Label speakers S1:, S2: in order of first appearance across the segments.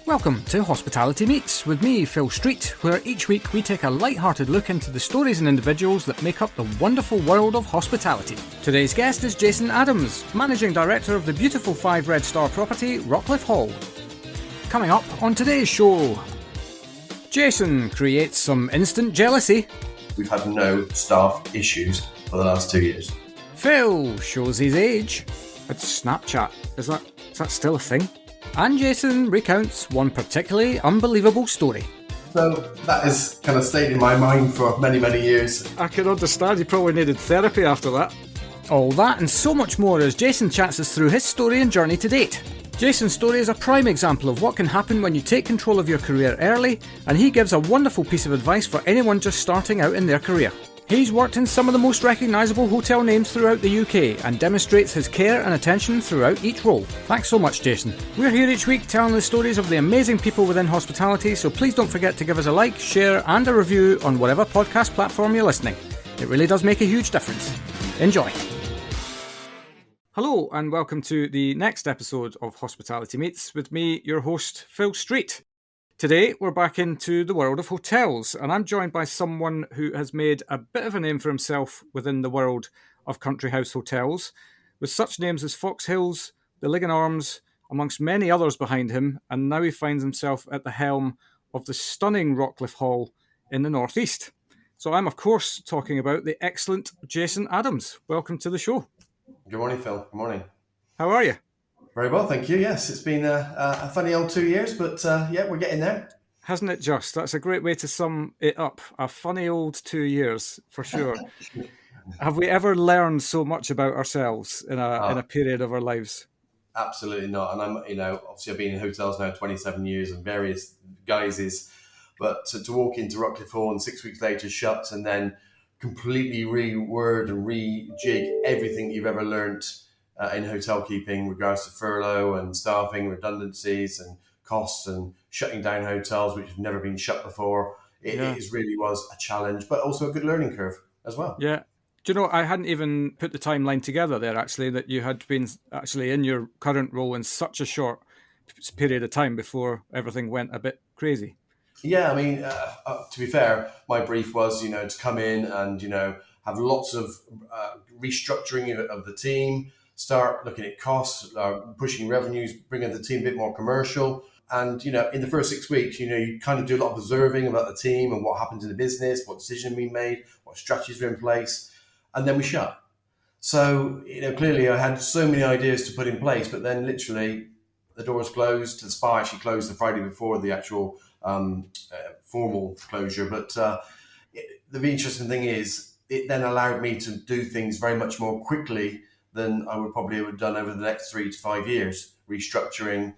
S1: Welcome to Hospitality Meets with me, Phil Street, where each week we take a light-hearted look into the stories and individuals that make up the wonderful world of hospitality. Today's guest is Jason Adams, Managing Director of the beautiful 5 red-star property Rockliffe Hall. Coming up on today's show, Jason creates some instant jealousy.
S2: We've had no staff issues for the last 2 years.
S1: Phil shows his age. It's Snapchat. Is that still a thing? And Jason recounts one particularly unbelievable story.
S2: So that has kind of stayed in my mind for many, many years.
S1: I can understand you probably needed therapy after that. All that and so much more as Jason chats us through his story and journey to date. Jason's story is a prime example of what can happen when you take control of your career early, and he gives a wonderful piece of advice for anyone just starting out in their career. He's worked in some of the most recognisable hotel names throughout the UK and demonstrates his care and attention throughout each role. Thanks so much, Jason. We're here each week telling the stories of the amazing people within hospitality, so please don't forget to give us a like, share and a review on whatever podcast platform you're listening. It really does make a huge difference. Enjoy. Hello and welcome to the next episode of Hospitality Meets with me, your host, Phil Street. Today, we're back into the world of hotels, and I'm joined by someone who has made a bit of a name for himself within the world of country house hotels, with such names as Fox Hills, the Lig & Arms, amongst many others behind him, and now he finds himself at the helm of the stunning Rockliffe Hall in the northeast. So I'm, of course, talking about the excellent Jason Adams. Welcome to the show.
S2: Good morning, Phil. Good morning.
S1: How are you?
S2: Very well, thank you. Yes, it's been a funny old 2 years, but yeah, we're getting there.
S1: Hasn't it just? That's a great way to sum it up. A funny old 2 years, for sure. Have we ever learned so much about ourselves in a period of our lives?
S2: Absolutely not. And obviously I've been in hotels now 27 years in various guises, but to walk into Rockliffe Hall and 6 weeks later shut and then completely reword and rejig everything you've ever learnt in hotel keeping, in regards to furlough and staffing, redundancies and costs and shutting down hotels which have never been shut before. It really was a challenge, but also a good learning curve as well.
S1: Yeah. Do you know, I hadn't even put the timeline together there, actually, that you had been actually in your current role in such a short period of time before everything went a bit crazy.
S2: Yeah, I mean, to be fair, my brief was, to come in and, have lots of restructuring of the team, start looking at costs, pushing revenues, bringing the team a bit more commercial. And, in the first 6 weeks, you kind of do a lot of observing about the team and what happened in the business, what decisions we made, what strategies were in place. And then we shut. So, clearly I had so many ideas to put in place, but then literally the doors closed. The spa actually closed the Friday before the actual formal closure. But the interesting thing is it then allowed me to do things very much more quickly than I would probably have done over the next 3 to 5 years. Restructuring,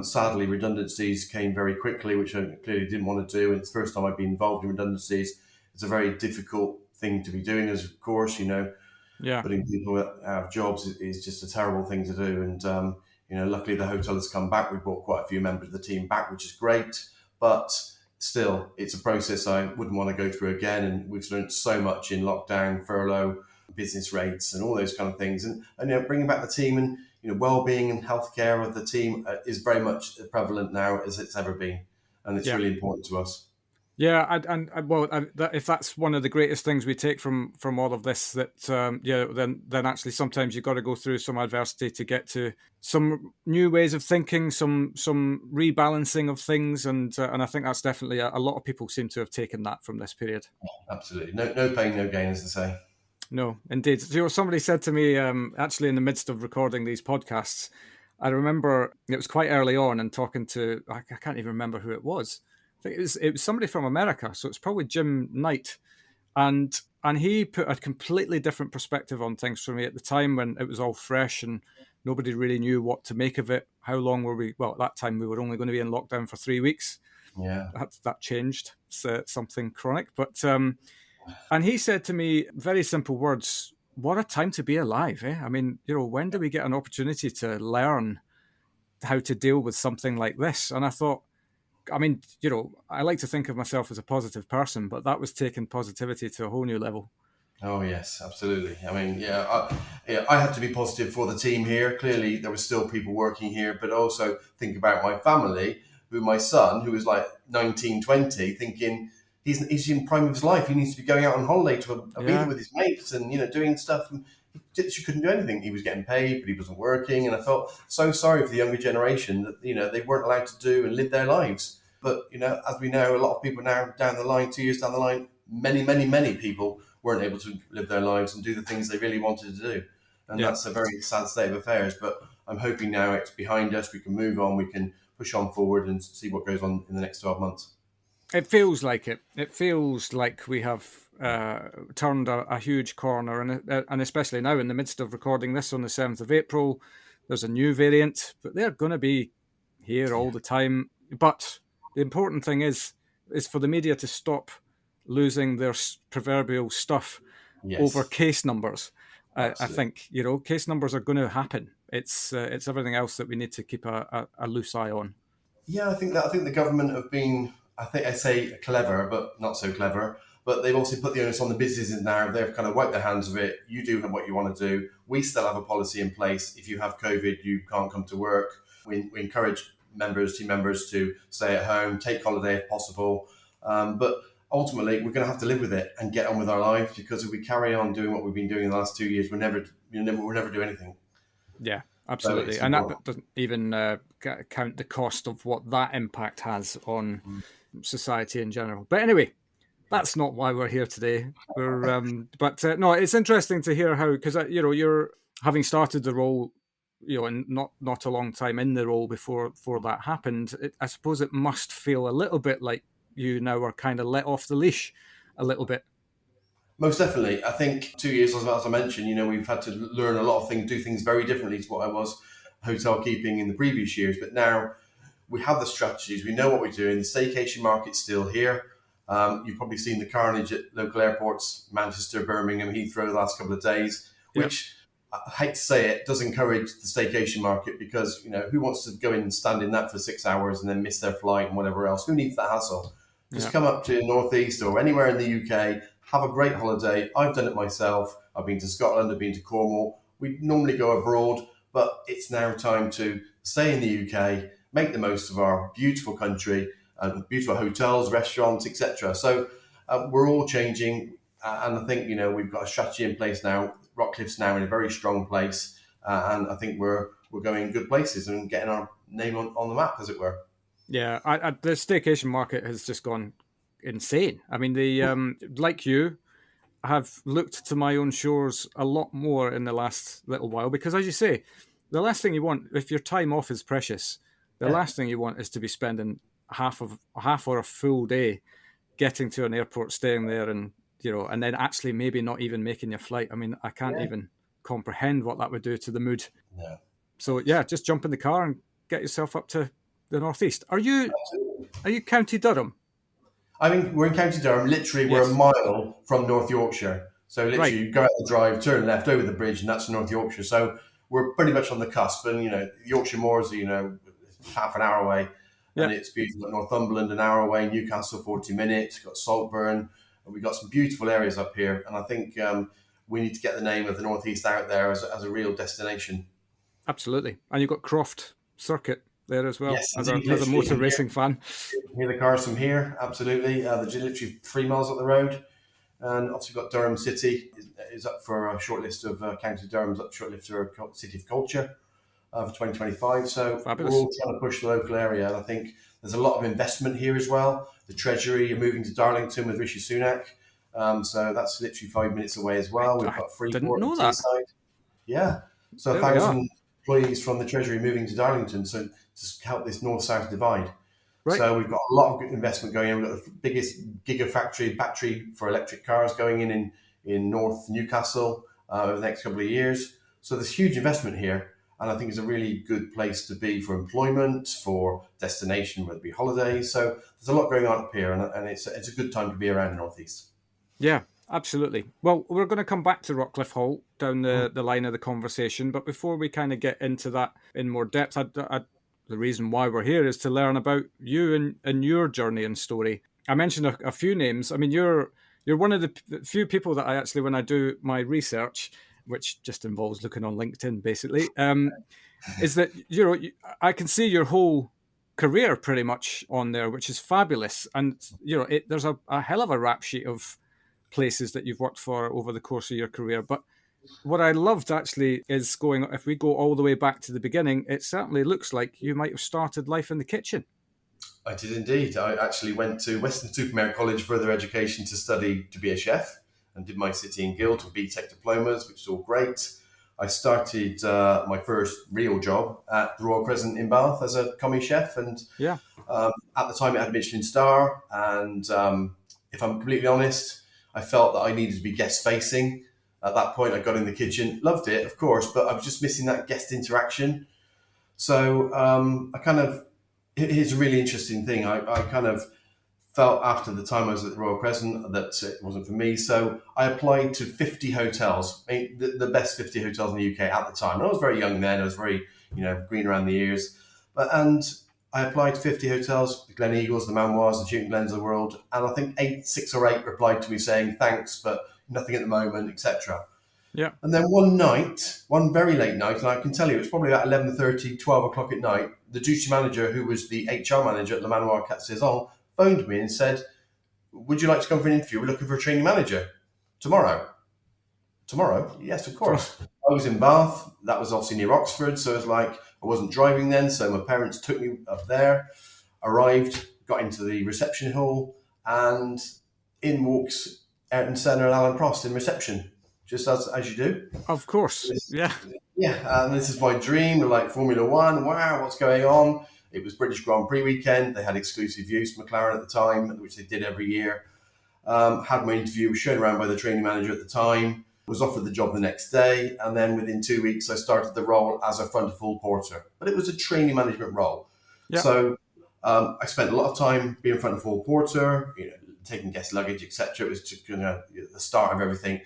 S2: sadly, redundancies came very quickly, which I clearly didn't want to do. And it's the first time I've been involved in redundancies. It's a very difficult thing to be doing, as of course, putting people out of jobs is just a terrible thing to do. And, luckily the hotel has come back. We brought quite a few members of the team back, which is great. But still, it's a process I wouldn't want to go through again. And we've learned so much in lockdown, furlough, business rates and all those kind of things. And bringing back the team and, well-being and healthcare of the team is very much prevalent now as it's ever been. And it's really important to us.
S1: Yeah, if that's one of the greatest things we take from all of this, that then actually sometimes you've got to go through some adversity to get to some new ways of thinking, some rebalancing of things, and I think that's definitely a lot of people seem to have taken that from this period.
S2: Absolutely, no pain, no gain, as they say.
S1: No, indeed. Somebody said to me actually in the midst of recording these podcasts, I remember it was quite early on and talking to I can't even remember who it was. I think it was somebody from America, so it's probably Jim Knight, and he put a completely different perspective on things for me at the time when it was all fresh and nobody really knew what to make of it. How long were we? Well, at that time we were only going to be in lockdown for 3 weeks.
S2: Yeah,
S1: that changed. It's something chronic, but and he said to me, very simple words: "What a time to be alive!" I mean, when do we get an opportunity to learn how to deal with something like this? And I thought, I mean, I like to think of myself as a positive person, but that was taking positivity to a whole new level.
S2: Oh, yes, absolutely. I mean, I had to be positive for the team here. Clearly, there were still people working here, but also think about my family with my son, who was like 19, 20, thinking he's in prime of his life. He needs to be going out on holiday to Ibiza with his mates and, doing stuff. And he literally couldn't do anything. He was getting paid, but he wasn't working. And I felt so sorry for the younger generation that, they weren't allowed to do and live their lives. But, as we know, a lot of people now down the line, 2 years down the line, many, many, many people weren't able to live their lives and do the things they really wanted to do. And that's a very sad state of affairs. But I'm hoping now it's behind us. We can move on. We can push on forward and see what goes on in the next 12 months.
S1: It feels like it. It feels like we have turned a huge corner. And especially now in the midst of recording this on the 7th of April, there's a new variant, but they're going to be here all the time. But the important thing is for the media to stop losing their proverbial stuff over case numbers. I think, case numbers are going to happen. It's everything else that we need to keep a loose eye on.
S2: Yeah, I think the government have been, I say clever, but not so clever. But they've also put the onus on the businesses now. They've kind of wiped their hands of it. You do what you want to do. We still have a policy in place. If you have COVID, you can't come to work. We encourage team members to stay at home, take holiday if possible. But ultimately, we're going to have to live with it and get on with our lives, because if we carry on doing what we've been doing in the last 2 years, we'll never do anything.
S1: Yeah, absolutely. So and that doesn't even count the cost of what that impact has on society in general. But anyway, that's not why we're here today. We're, no, it's interesting to hear how, because you're having started the role, and not a long time in the role before that happened. I suppose it must feel a little bit like you now are kind of let off the leash a little bit.
S2: Most definitely. I think 2 years, as I mentioned, we've had to learn a lot of things, do things very differently to what I was hotel keeping in the previous years. But now we have the strategies. We know what we're doing. The staycation market's still here. You've probably seen the carnage at local airports, Manchester, Birmingham, Heathrow the last couple of days, which I hate to say it, does encourage the staycation market, because, who wants to go in and stand in that for 6 hours and then miss their flight and whatever else? Who needs that hassle? Just come up to the Northeast or anywhere in the UK, have a great holiday. I've done it myself. I've been to Scotland, I've been to Cornwall. We normally go abroad, but it's now time to stay in the UK, make the most of our beautiful country, beautiful hotels, restaurants, etc. So we're all changing, and I think we've got a strategy in place now. Rockliffe's now in a very strong place, and I think we're going good places and getting our name on the map, as it were.
S1: Yeah, the staycation market has just gone insane. I mean, like you, have looked to my own shores a lot more in the last little while, because, as you say, the last thing you want, if your time off is precious, the last thing you want is to be spending half or a full day getting to an airport, staying there, and and then actually maybe not even making your flight. I mean, I can't even comprehend what that would do to the mood. Yeah. So just jump in the car and get yourself up to the Northeast. Are you County Durham?
S2: I mean, we're in County Durham. Literally, we're a mile from North Yorkshire. So literally, you go out the drive, turn left over the bridge, and that's North Yorkshire. So we're pretty much on the cusp. And Yorkshire Moors, half an hour away, and it's beautiful. Got Northumberland an hour away, Newcastle 40 minutes. Got Saltburn, and we've got some beautiful areas up here. And I think we need to get the name of the Northeast out there as a real destination.
S1: Absolutely, and you've got Croft Circuit there as well, as a motor racing fan.
S2: Hear the cars from here, absolutely. They're literally 3 miles up the road. And obviously we've got Durham City is up for a shortlist of County Durham's up shortlist for City of Culture for 2025. So Fabulous. We're all trying to push the local area. And I think there's a lot of investment here as well. The Treasury are moving to Darlington with Rishi Sunak. So that's literally 5 minutes away as well. We've got Freeport on the side. Yeah. So 1,000 employees from the Treasury moving to Darlington. So to help this north-south divide. Right. So we've got a lot of good investment going in. We've got the biggest gigafactory battery for electric cars going in North Newcastle over the next couple of years. So there's huge investment here. And I think it's a really good place to be for employment, for destination, whether it be holidays. So there's a lot going on up here, and it's a good time to be around the Northeast. Yeah,
S1: absolutely. Well, we're going to come back to Rockliffe Hall down the line of the conversation. But before we kind of get into that in more depth, the reason why we're here is to learn about you and your journey and story. I mentioned a few names. I mean, you're one of the few people that I actually, when I do my research, which just involves looking on LinkedIn, basically, is that I can see your whole career pretty much on there, which is fabulous. And, there's a hell of a rap sheet of places that you've worked for over the course of your career. But what I loved actually is if we go all the way back to the beginning, it certainly looks like you might have started life in the kitchen.
S2: I did indeed. I actually went to Western-super-Mare College Further Education to study to be a chef and did my City and Guild and BTEC diplomas, which is all great. I started my first real job at the Royal Crescent in Bath as a commis chef. And at the time it had a Michelin star. And if I'm completely honest, I felt that I needed to be guest-facing. At that point, I got in the kitchen, loved it, of course, but I was just missing that guest interaction. So here's a really interesting thing. I kind of felt after the time I was at the Royal Crescent that it wasn't for me. So I applied to 50 hotels, the best 50 hotels in the UK at the time. And I was very young then. I was very, green around the ears. And I applied to 50 hotels, the Glen Eagles, the Manoirs, the Chewton Glens of the world. And I think 6 or 8 replied to me saying, thanks, but nothing at the moment, etc.
S1: Yeah.
S2: And then one very late night, and I can tell you, it was probably about 11:30, 12 o'clock at night, the duty manager, who was the HR manager at the Manoir Quatre Saisons, phoned me and said, would you like to come for an interview? We're looking for a training manager tomorrow. Tomorrow? Yes, of course. I was in Bath. That was obviously near Oxford. So it was like, I wasn't driving then. So my parents took me up there, arrived, got into the reception hall, and in walks Ayrton Senna and Alan Prost in reception, just as you do.
S1: Of course. Yeah.
S2: Yeah. And this is my dream, like Formula One. Wow, what's going on? It was British Grand Prix weekend. They had exclusive use, McLaren at the time, which they did every year. Had my interview, was shown around by the training manager at the time, was offered the job the next day. And then within 2 weeks, I started the role as a front of hall porter. But it was a training management role. Yeah. So I spent a lot of time being front of hall porter, taking guest luggage, etc. It was just the start of everything.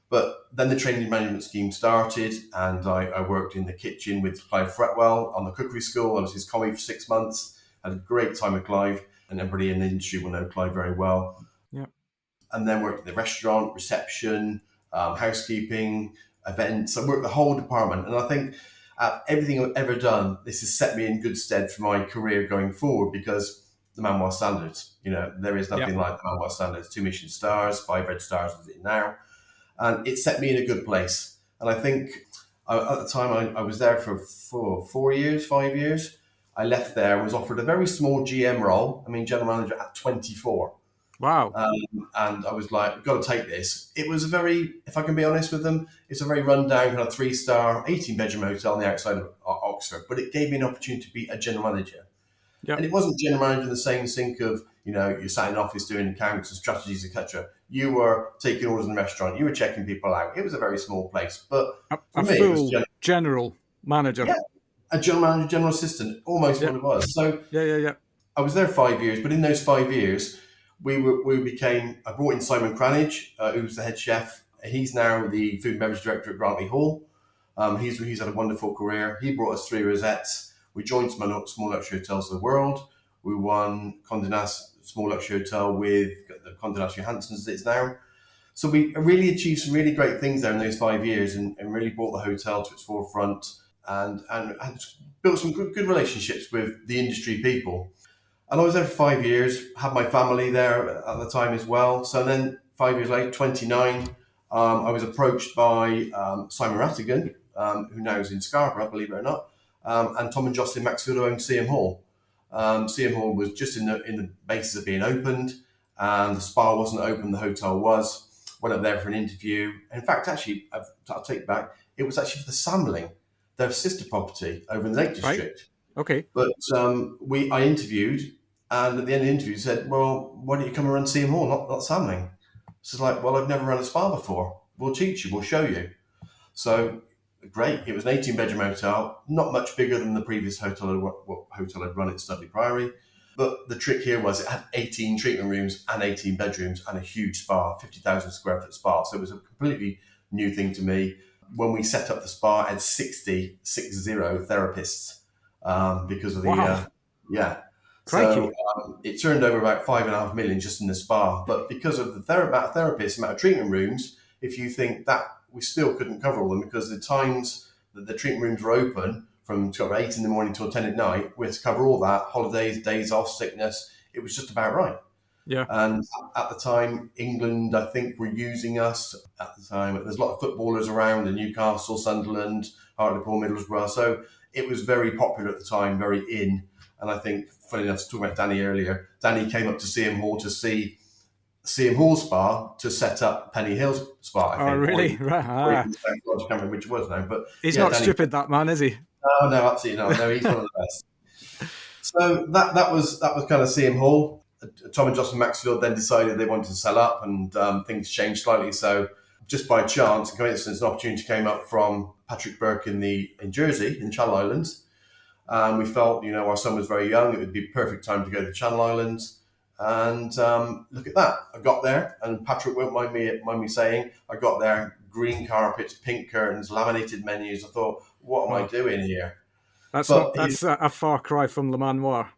S2: But then the training management scheme started, and I worked in the kitchen with Clive Fretwell on the cookery school. I was his commie for 6 months. Had a great time with Clive, and everybody in the industry will know Clive very well.
S1: Yeah.
S2: And then worked in the restaurant, reception, housekeeping, events. I worked the whole department, and I think everything I've ever done, this has set me in good stead for my career going forward, because the Manoir Standards, there is nothing like the Manoir Standards. 2 Michelin stars, 5 red stars is it now. And it set me in a good place. And I think at the time I was there for 5 years. I left there and was offered a very small GM role. General manager at 24.
S1: Wow.
S2: And I was like, got to take this. It was if I can be honest with them, it's a very rundown kind of 3-star, 18-bedroom hotel on the outside of Oxford. But it gave me an opportunity to be a general manager. Yep. And it wasn't general manager in the same sink of, you sat in an office doing accounts and strategies, etc. You were taking orders in the restaurant. You were checking people out. It was a very small place. But for me,
S1: full
S2: it was
S1: general manager.
S2: Yeah, a general manager, general assistant, almost what it was. So
S1: yeah.
S2: I was there 5 years, but in those 5 years, I brought in Simon Cranage, who was the head chef. He's now the food and beverage director at Grantley Hall. He's had a wonderful career. He brought us 3 rosettes. We joined some small luxury hotels of the world. We won Condé Nast Small Luxury Hotel with the Condé Nast Johansson's as it's now. So we really achieved some really great things there in those 5 years, and really brought the hotel to its forefront, and built some good relationships with the industry people. And I was there for 5 years, had my family there at the time as well. So then 5 years later, 29, I was approached by Simon Rattigan, who now is in Scarborough, believe it or not, and Tom and Jocelyn Maxfield, who owned CM Hall. CM Hall was just in the basis of being opened, and the spa wasn't open, the hotel was. Went up there for an interview. In fact, actually, I'll take it back, it was actually for the Samling, their sister property over in the Lake District.
S1: Right. Okay.
S2: But I interviewed, and at the end of the interview said, well, why don't you come and run CM Hall, not Samling? So it's like, well, I've never run a spa before. We'll teach you, we'll show you. So great. It was an 18-bedroom hotel, not much bigger than the previous hotel I'd run at Studley Priory. But the trick here was it had 18 treatment rooms and 18 bedrooms and a huge spa, 50,000 square foot spa. So it was a completely new thing to me. When we set up the spa, I had 60 therapists because of the...
S1: Wow.
S2: Yeah.
S1: Crikey.
S2: So it turned over about 5.5 million just in the spa. But because of the amount of therapists, amount of treatment rooms, if you think that we still couldn't cover all them, because the times that the treatment rooms were open from sort of 8 in the morning till 10 at night. We had to cover all that, holidays, days off, sickness. It was just about right.
S1: Yeah.
S2: And at the time, England, I think, were using us at the time. There's a lot of footballers around in Newcastle, Sunderland, Hartlepool, Middlesbrough. So it was very popular at the time, very in. And I think, funny enough, talking about Danny earlier, Danny came up to CM Hall to see CM Hall Spa to set up Penny Hills Spa, I think.
S1: Oh, really? Right.
S2: I can't remember which it was now. But
S1: He's
S2: yeah,
S1: not
S2: Danny,
S1: stupid, that man, is he?
S2: Oh, no, absolutely not. No, he's one of the best. So that was kind of CM Hall. Tom and Jocelyn Maxfield then decided they wanted to sell up, and things changed slightly. So just by chance and coincidence, an opportunity came up from Patrick Burke in Jersey, in the Channel Islands. We felt, our son was very young. It would be a perfect time to go to the Channel Islands. And look at that. I got there, and Patrick won't mind me saying, I got there, green carpets, pink curtains, laminated menus. I thought, what am I doing here?
S1: That's a far cry from Le Manoir.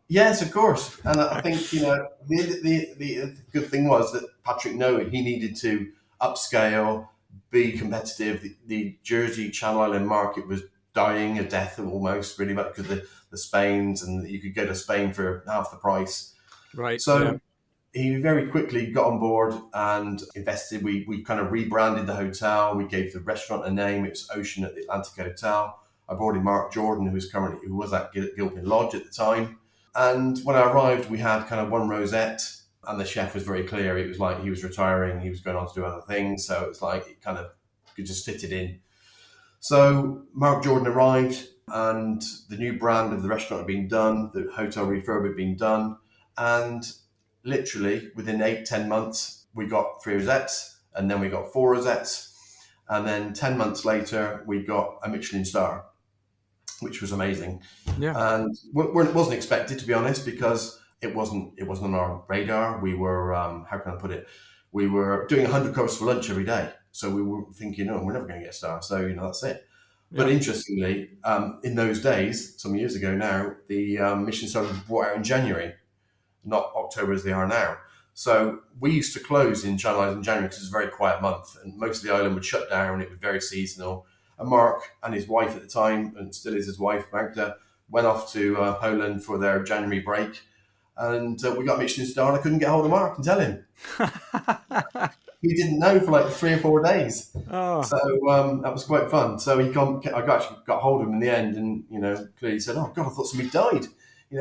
S2: Yes, of course. And I think, the good thing was that Patrick knew he needed to upscale, be competitive. The Jersey Channel Island market was dying a death almost, really, because of the Spains, and you could go to Spain for half the price.
S1: Right.
S2: So he very quickly got on board and invested. We kind of rebranded the hotel. We gave the restaurant a name. It was Ocean at the Atlantic Hotel. I brought in Mark Jordan, who was at Gilpin Lodge at the time. And when I arrived, we had kind of one rosette, and the chef was very clear. It was like he was retiring, he was going on to do other things. So it's like it kind of could just fit it in. So Mark Jordan arrived, and the new brand of the restaurant had been done. The hotel refurb had been done. And literally within 8-10 months, we got 3 rosettes, and then we got 4 rosettes. And then 10 months later, we got a Michelin star, which was amazing.
S1: Yeah.
S2: And it wasn't expected, to be honest, because it wasn't on our radar. We were, how can I put it? We were doing 100 covers for lunch every day. So we were thinking, we're never going to get a star. So, that's it. Yeah. But interestingly, in those days, some years ago now, the Michelin star was brought out in January, not October as they are now. So we used to close in Channel Islands in January because it was a very quiet month, and most of the island would shut down. It was very seasonal. And Mark and his wife at the time, and still is his wife, Magda, went off to Poland for their January break. And we got Michelin star, and I couldn't get hold of Mark and tell him. He didn't know for like 3 or 4 days. Oh. So that was quite fun. So I actually got hold of him in the end, and clearly said, "Oh God, I thought somebody died."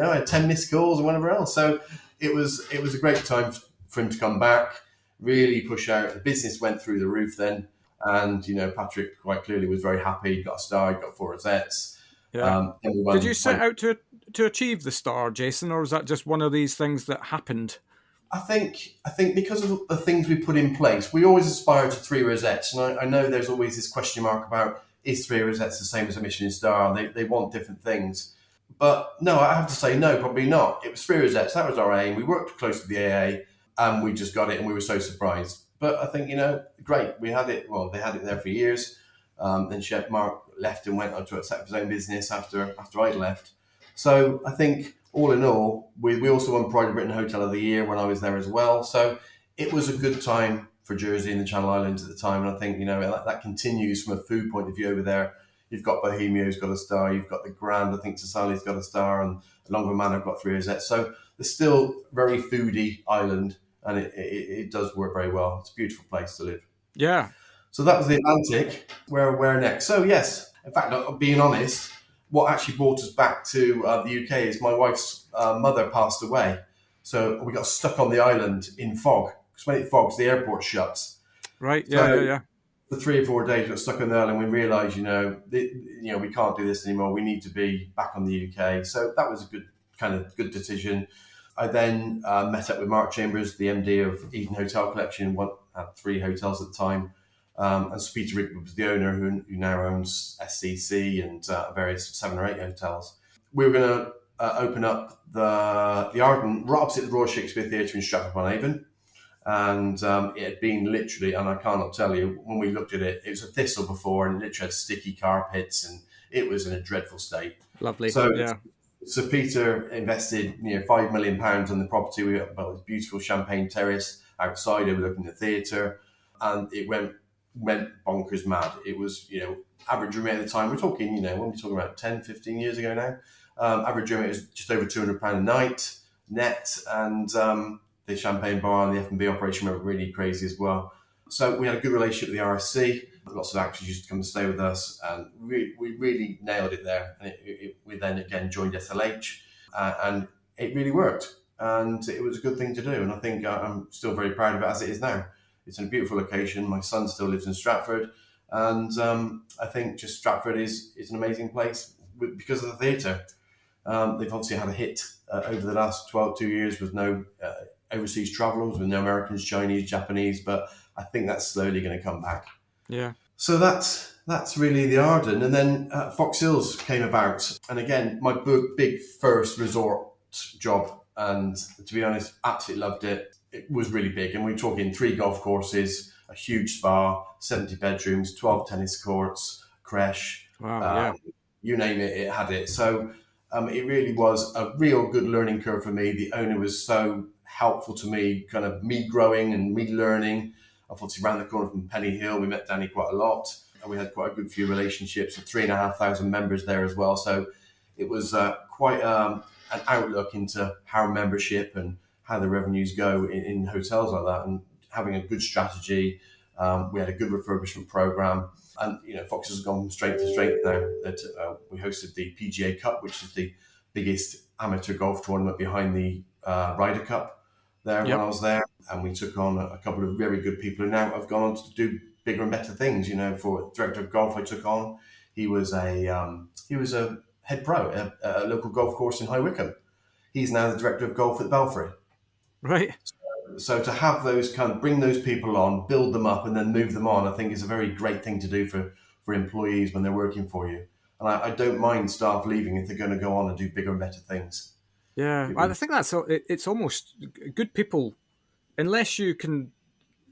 S2: I had 10 missed calls and whatever else. So it was a great time for him to come back, really push out. The business went through the roof then, and Patrick quite clearly was very happy. He got a star, he got 4 rosettes.
S1: Yeah. Did you set out to achieve the star, Jason, or was that just one of these things that happened?
S2: I think because of the things we put in place, we always aspire to 3 rosettes. And I know there's always this question mark about, is 3 rosettes the same as a Michelin star? They want different things. But no, I have to say no, probably not. It was 3 rosettes. That was our aim. We worked close to the AA, and we just got it, and we were so surprised. But I think, great. We had it. Well, they had it there for years. Then Chef Mark left and went on to set up his own business after I left. So I think all in all, we also won Pride of Britain Hotel of the Year when I was there as well. So it was a good time for Jersey and the Channel Islands at the time. And I think, that continues from a food point of view over there. You've got Bohemia's got a star. You've got the Grand, I think Sicilia's got a star, and Longo Manor got 3 rosettes. So it's still very foodie island, and it does work very well. It's a beautiful place to live.
S1: Yeah.
S2: So that was the Atlantic. Where next? So yes, in fact, being honest, what actually brought us back to the UK is my wife's mother passed away. So we got stuck on the island in fog, because when it fogs, the airport shuts.
S1: Right. Yeah. Yeah.
S2: For 3 or 4 days, we got stuck on the island. We realised, we can't do this anymore. We need to be back on the UK. So that was a good decision. I then met up with Mark Chambers, the MD of Eden Hotel Collection. Had 3 hotels at the time. And Sir Peter Rigby was the owner, who now owns SCC and various 7 or 8 hotels. We were going to open up the Ardent right opposite the Royal Shakespeare Theatre in Stratford-upon-Avon. And it had been literally, and I cannot tell you, when we looked at it, it was a thistle before, and it literally had sticky carpets, and it was in a dreadful state.
S1: Lovely.
S2: So,
S1: yeah.
S2: So Peter invested, £5 million on the property. We got a beautiful champagne terrace outside overlooking the theatre, and it went went bonkers mad. It was, average room rate at the time, we're talking, when we're talking about 10, 15 years ago now, average room rate was just over £200 a night net, and the champagne bar and the F&B operation were really crazy as well. So we had a good relationship with the RSC. Lots of actors used to come and stay with us, and we really nailed it there. And we then again joined SLH, and it really worked. And it was a good thing to do. And I think I'm still very proud of it as it is now. It's in a beautiful location. My son still lives in Stratford. And I think just Stratford is an amazing place because of the theatre. They've obviously had a hit over the last 2 years with no overseas travellers, with no Americans, Chinese, Japanese, but I think that's slowly going to come back.
S1: Yeah.
S2: So that's really the Arden. And then Fox Hills came about. And again, my big first resort job. And to be honest, absolutely loved it. It was really big. And we're talking 3 golf courses, a huge spa, 70 bedrooms, 12 tennis courts, creche.
S1: Wow,
S2: You name it, it had it. So it really was a real good learning curve for me. The owner was so helpful to me, kind of me growing and me learning. Obviously, around the corner from Penny Hill, we met Danny quite a lot, and we had quite a good few relationships. 3,500 members there as well. So it was quite an outlook into how membership and how the revenues go in hotels like that, and having a good strategy. We had a good refurbishment program, and Fox has gone from strength to strength now. That we hosted the PGA Cup, which is the biggest amateur golf tournament behind the Ryder Cup. When I was there, and we took on a couple of very good people who now have gone on to do bigger and better things. For director of golf, I took on. He was a head pro at a local golf course in High Wycombe. He's now the director of golf at Belfry.
S1: Right.
S2: So to have those bring those people on, build them up, and then move them on, I think is a very great thing to do for employees when they're working for you. And I don't mind staff leaving if they're going to go on and do bigger and better things.
S1: Yeah, I think it's almost good people, unless you can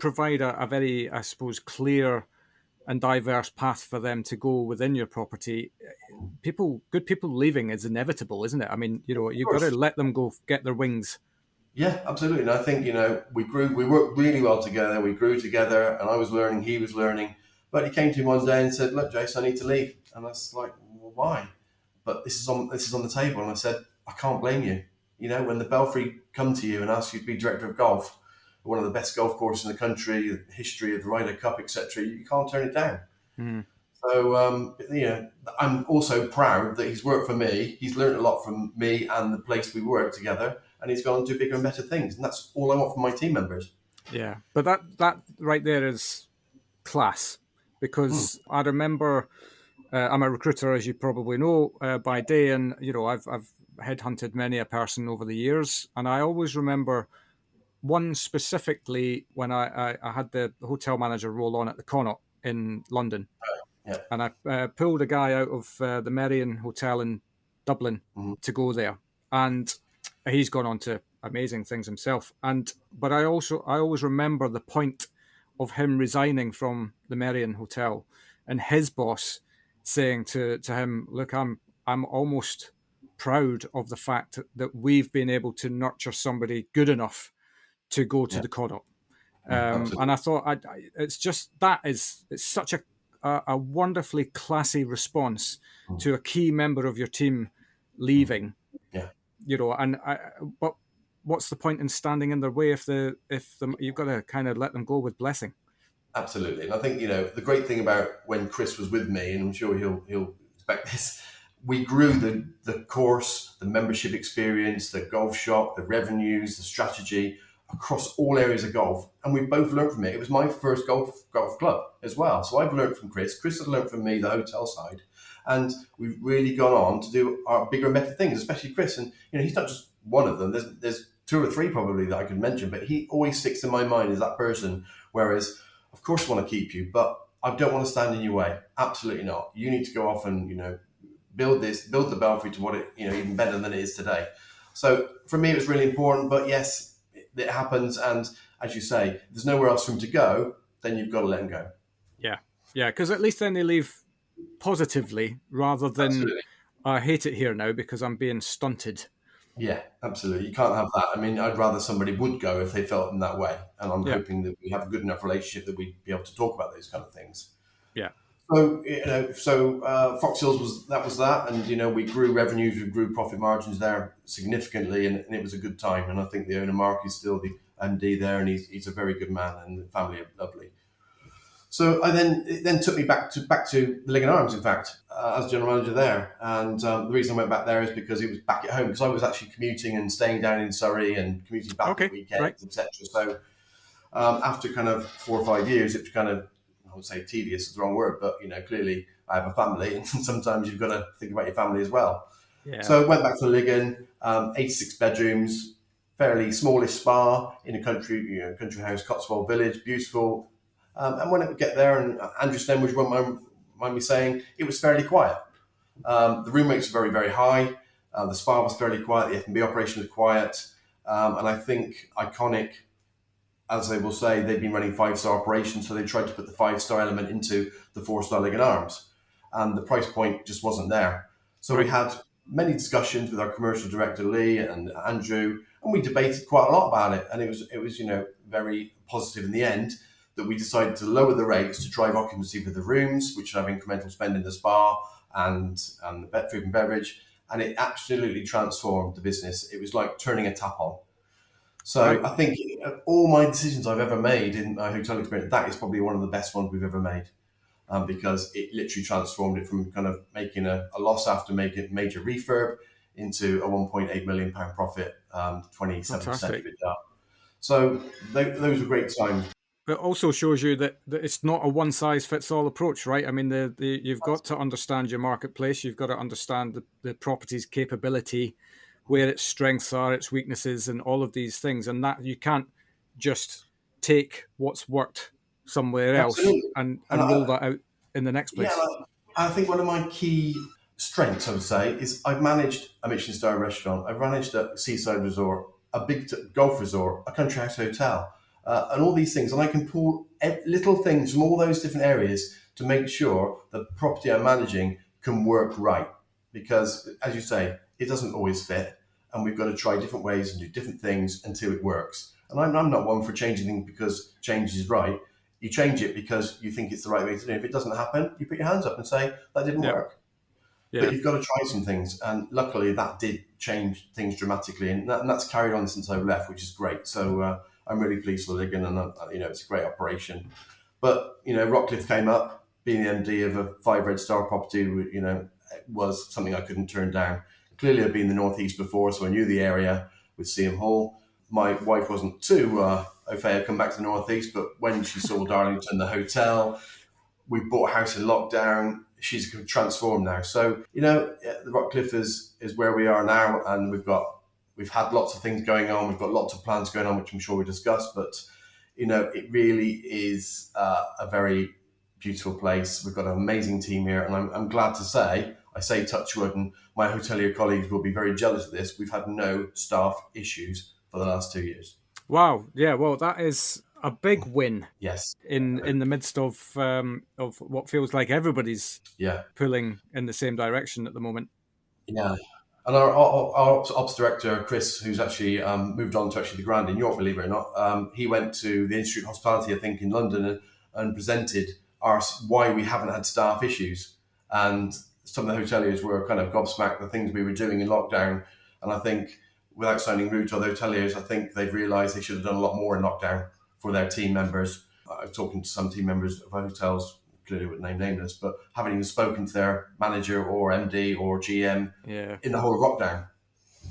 S1: provide a very, I suppose, clear and diverse path for them to go within your property. Good people leaving is inevitable, isn't it? I mean, you've got to let them go get their wings.
S2: Yeah, absolutely. And I think, we worked really well together. We grew together, and I was learning, he was learning. But he came to me one day and said, "Look, Jace, I need to leave." And I was like, "Well, why?" But this is on the table. And I said, "I can't blame you. When the Belfry come to you and ask you to be director of golf, one of the best golf courses in the country, the history of the Ryder Cup, etc., you can't turn it down."
S1: Mm.
S2: So, I'm also proud that he's worked for me. He's learned a lot from me and the place we work together, and he's gone to do bigger and better things. And that's all I want from my team members.
S1: Yeah, but that right there is class, because I remember I'm a recruiter, as you probably know, by day, and I've headhunted many a person over the years, and I always remember one specifically when I had the hotel manager role on at the Connaught in London.
S2: Yeah.
S1: And I pulled a guy out of the Merrion Hotel in Dublin to go there, and he's gone on to amazing things himself. But I always remember the point of him resigning from the Merrion Hotel, and his boss saying to him, "Look, I'm almost proud of the fact that we've been able to nurture somebody good enough to go to the Connaught." And I thought, it's just it's such a wonderfully classy response to a key member of your team leaving.
S2: Yeah.
S1: But what's the point in standing in their way if you've got to kind of let them go with blessing?
S2: Absolutely. And I think, the great thing about when Chris was with me, and I'm sure he'll expect this, we grew the course, the membership experience, the golf shop, the revenues, the strategy across all areas of golf. And we both learned from it. It was my first golf club as well. So I've learned from Chris. Chris has learned from me, the hotel side. And we've really gone on to do our bigger and better things, especially Chris. And, he's not just one of them. There's 2 or 3 probably that I could mention, but he always sticks in my mind as that person. Whereas, of course, I want to keep you, but I don't want to stand in your way. Absolutely not. You need to go off and, build the Belfry to what it, even better than it is today. So for me, it was really important, but yes, it happens. And as you say, if there's nowhere else for him to go, then you've got to let him go.
S1: Yeah. Yeah. Because at least then they leave positively rather than, I hate it here now because I'm being stunted.
S2: Yeah, absolutely. You can't have that. I mean, I'd rather somebody would go if they felt in that way. And I'm
S1: Yeah,
S2: hoping that we have a good enough relationship that we'd be able to talk about those kind of things.
S1: yeah.
S2: So, Fox Hills was that. And, we grew revenues, we grew profit margins there significantly, and it was a good time. And I think the owner, Mark, is still the MD there, and he's a very good man, and the family are lovely. So it then took me back to the Leg and Arms, in fact, as general manager there. And the reason I went back there is because it was back at home, because I was actually commuting and staying down in Surrey and commuting back at
S1: Okay, right.
S2: weekends, etc. So after kind of 4 or 5 years, it was kind of, I would say tedious is the wrong word, but clearly I have a family, and sometimes you've got to think about your family as well.
S1: Yeah,
S2: So I went back to Ligon, 86 bedrooms, fairly smallish spa in a country house, Cotswold Village, beautiful. And when I would get there, and Andrew Stenbridge won't mind me saying, it was fairly quiet. The room rates were very, very high. The spa was fairly quiet. The F&B operation was quiet. And I think Iconic, as they will say, they've been running five-star operations, so they tried to put the five-star element into the four-star Leg and Arms. And the price point just wasn't there. So we
S1: right.
S2: had many discussions with our commercial director, Lee, and Andrew, and we debated quite a lot about it. And it was very positive in the end that we decided to lower the rates to drive occupancy for the rooms, which have incremental spend in the spa and the food and beverage. And it absolutely transformed the business. It was like turning a tap on. So
S1: Right.
S2: I think all my decisions I've ever made in my hotel experience, that is probably one of the best ones we've ever made, because it literally transformed it from kind of making a loss after making major refurb into a £1.8 million profit, 27%
S1: Fantastic.
S2: EBITDA. So those were great times.
S1: It also shows you that it's not a one size fits all approach, right? I mean, you've got to understand your marketplace. You've got to understand the property's capability, where its strengths are, its weaknesses, and all of these things. And that you can't just take what's worked somewhere else
S2: Absolutely. And
S1: and roll that out in the next
S2: yeah,
S1: place.
S2: I think one of my key strengths, I would say, is I've managed a Michelin star restaurant, I've managed a seaside resort, a big golf resort, a country house hotel, and all these things. And I can pull little things from all those different areas to make sure the property I'm managing can work right. Because, as you say, it doesn't always fit, and we've got to try different ways and do different things until it works. And I'm not one for changing things because change is right. You change it because you think it's the right way to do it. If it doesn't happen, you put your hands up and say, that didn't
S1: Yeah,
S2: work. But
S1: yeah.
S2: you've got to try some things. And luckily, that did change things dramatically. And that's carried on since I've left, which is great. So I'm really pleased with Ligon, and it's a great operation. But, Rockliffe came up, being the MD of a five red star property, was something I couldn't turn down. Clearly, I'd been in the Northeast before, so I knew the area with CM Hall. My wife wasn't too au fait, come back to the Northeast, but when she saw Darlington, the hotel, we bought a house in lockdown. She's transformed now. So, the Rockcliffe is where we are now, and we've had lots of things going on. We've got lots of plans going on, which I'm sure we discuss, but it really is a very beautiful place. We've got an amazing team here, and I'm glad to say, I say touch wood, and my hotelier colleagues will be very jealous of this. We've had no staff issues for the last 2 years.
S1: Wow. Yeah. Well, that is a big win
S2: Yes.
S1: in the midst of what feels like everybody's
S2: Yeah.
S1: pulling in the same direction at the moment.
S2: Yeah. And our ops director, Chris, who's actually moved on to actually the Grand in York, believe it or not, he went to the Institute of Hospitality, I think, in London, and presented why we haven't had staff issues. And some of the hoteliers were kind of gobsmacked the things we were doing in lockdown. And I think, without sounding rude to other hoteliers, I think they've realised they should have done a lot more in lockdown for their team members. I was talking to some team members of hotels, clearly would name nameless, but haven't even spoken to their manager or MD or GM
S1: Yeah.
S2: in the whole lockdown.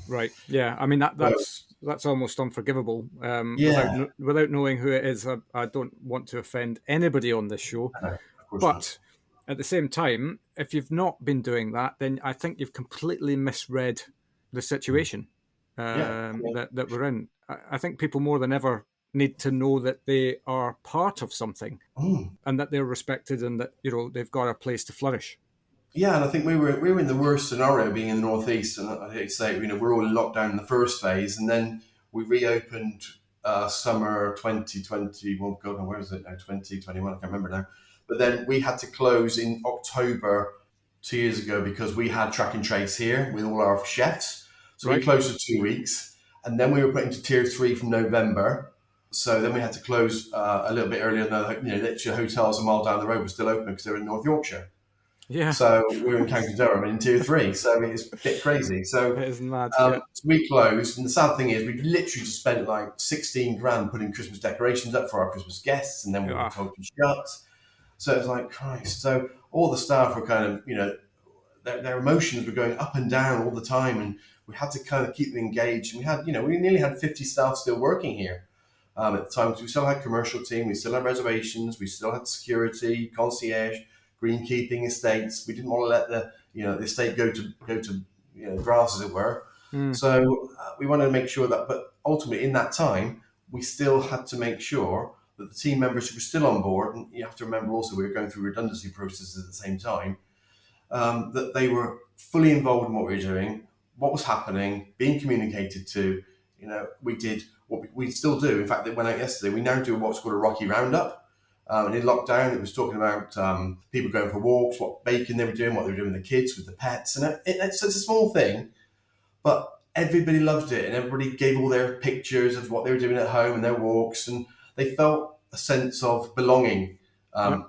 S1: Right. Yeah. I mean
S2: So,
S1: that's almost unforgivable.
S2: yeah,
S1: Without knowing who it is, I don't want to offend anybody on this show.
S2: no, of course not.
S1: But at the same time, if you've not been doing that, then I think you've completely misread the situation
S2: Yeah, yeah.
S1: that we're in. I think people more than ever need to know that they are part of something
S2: Mm.
S1: and that they're respected and that they've got a place to flourish.
S2: Yeah, and I think we were in the worst scenario being in the northeast, and I hate to say it, we're all in lockdown in the first phase, and then we reopened summer 2020. Well, God, where is it now? 2021. I can't remember now. But then we had to close in October 2 years ago because we had track and trace here with all our chefs. So we closed for 2 weeks, and then we were put into tier 3 from November. So then we had to close a little bit earlier. Literally hotels a mile down the road were still open because they were in North Yorkshire.
S1: Yeah.
S2: So we were in County Durham in tier 3. So it's a bit crazy. So
S1: It is mad.
S2: so we closed, and the sad thing is we literally just spent like 16 grand putting Christmas decorations up for our Christmas guests, and then we were told to shut. So it was like, Christ. So all the staff were kind of, their emotions were going up and down all the time, and we had to kind of keep them engaged. And we had, we nearly had 50 staff still working here at the time, because we still had commercial team, we still had reservations, we still had security, concierge, greenkeeping, estates. We didn't want to let the estate go to grass, as it were. So we wanted to make sure that, but ultimately in that time, we still had to make sure that the team members who were still on board, and you have to remember also we were going through redundancy processes at the same time, that they were fully involved in what we were doing, what was happening, being communicated to. We did what we still do. In fact, they went out yesterday. We now do what's called a Rocky Roundup. And in lockdown, it was talking about people going for walks, what baking they were doing, what they were doing with the kids, with the pets. And it's a small thing, but everybody loved it. And everybody gave all their pictures of what they were doing at home and their walks. And they felt a sense of belonging at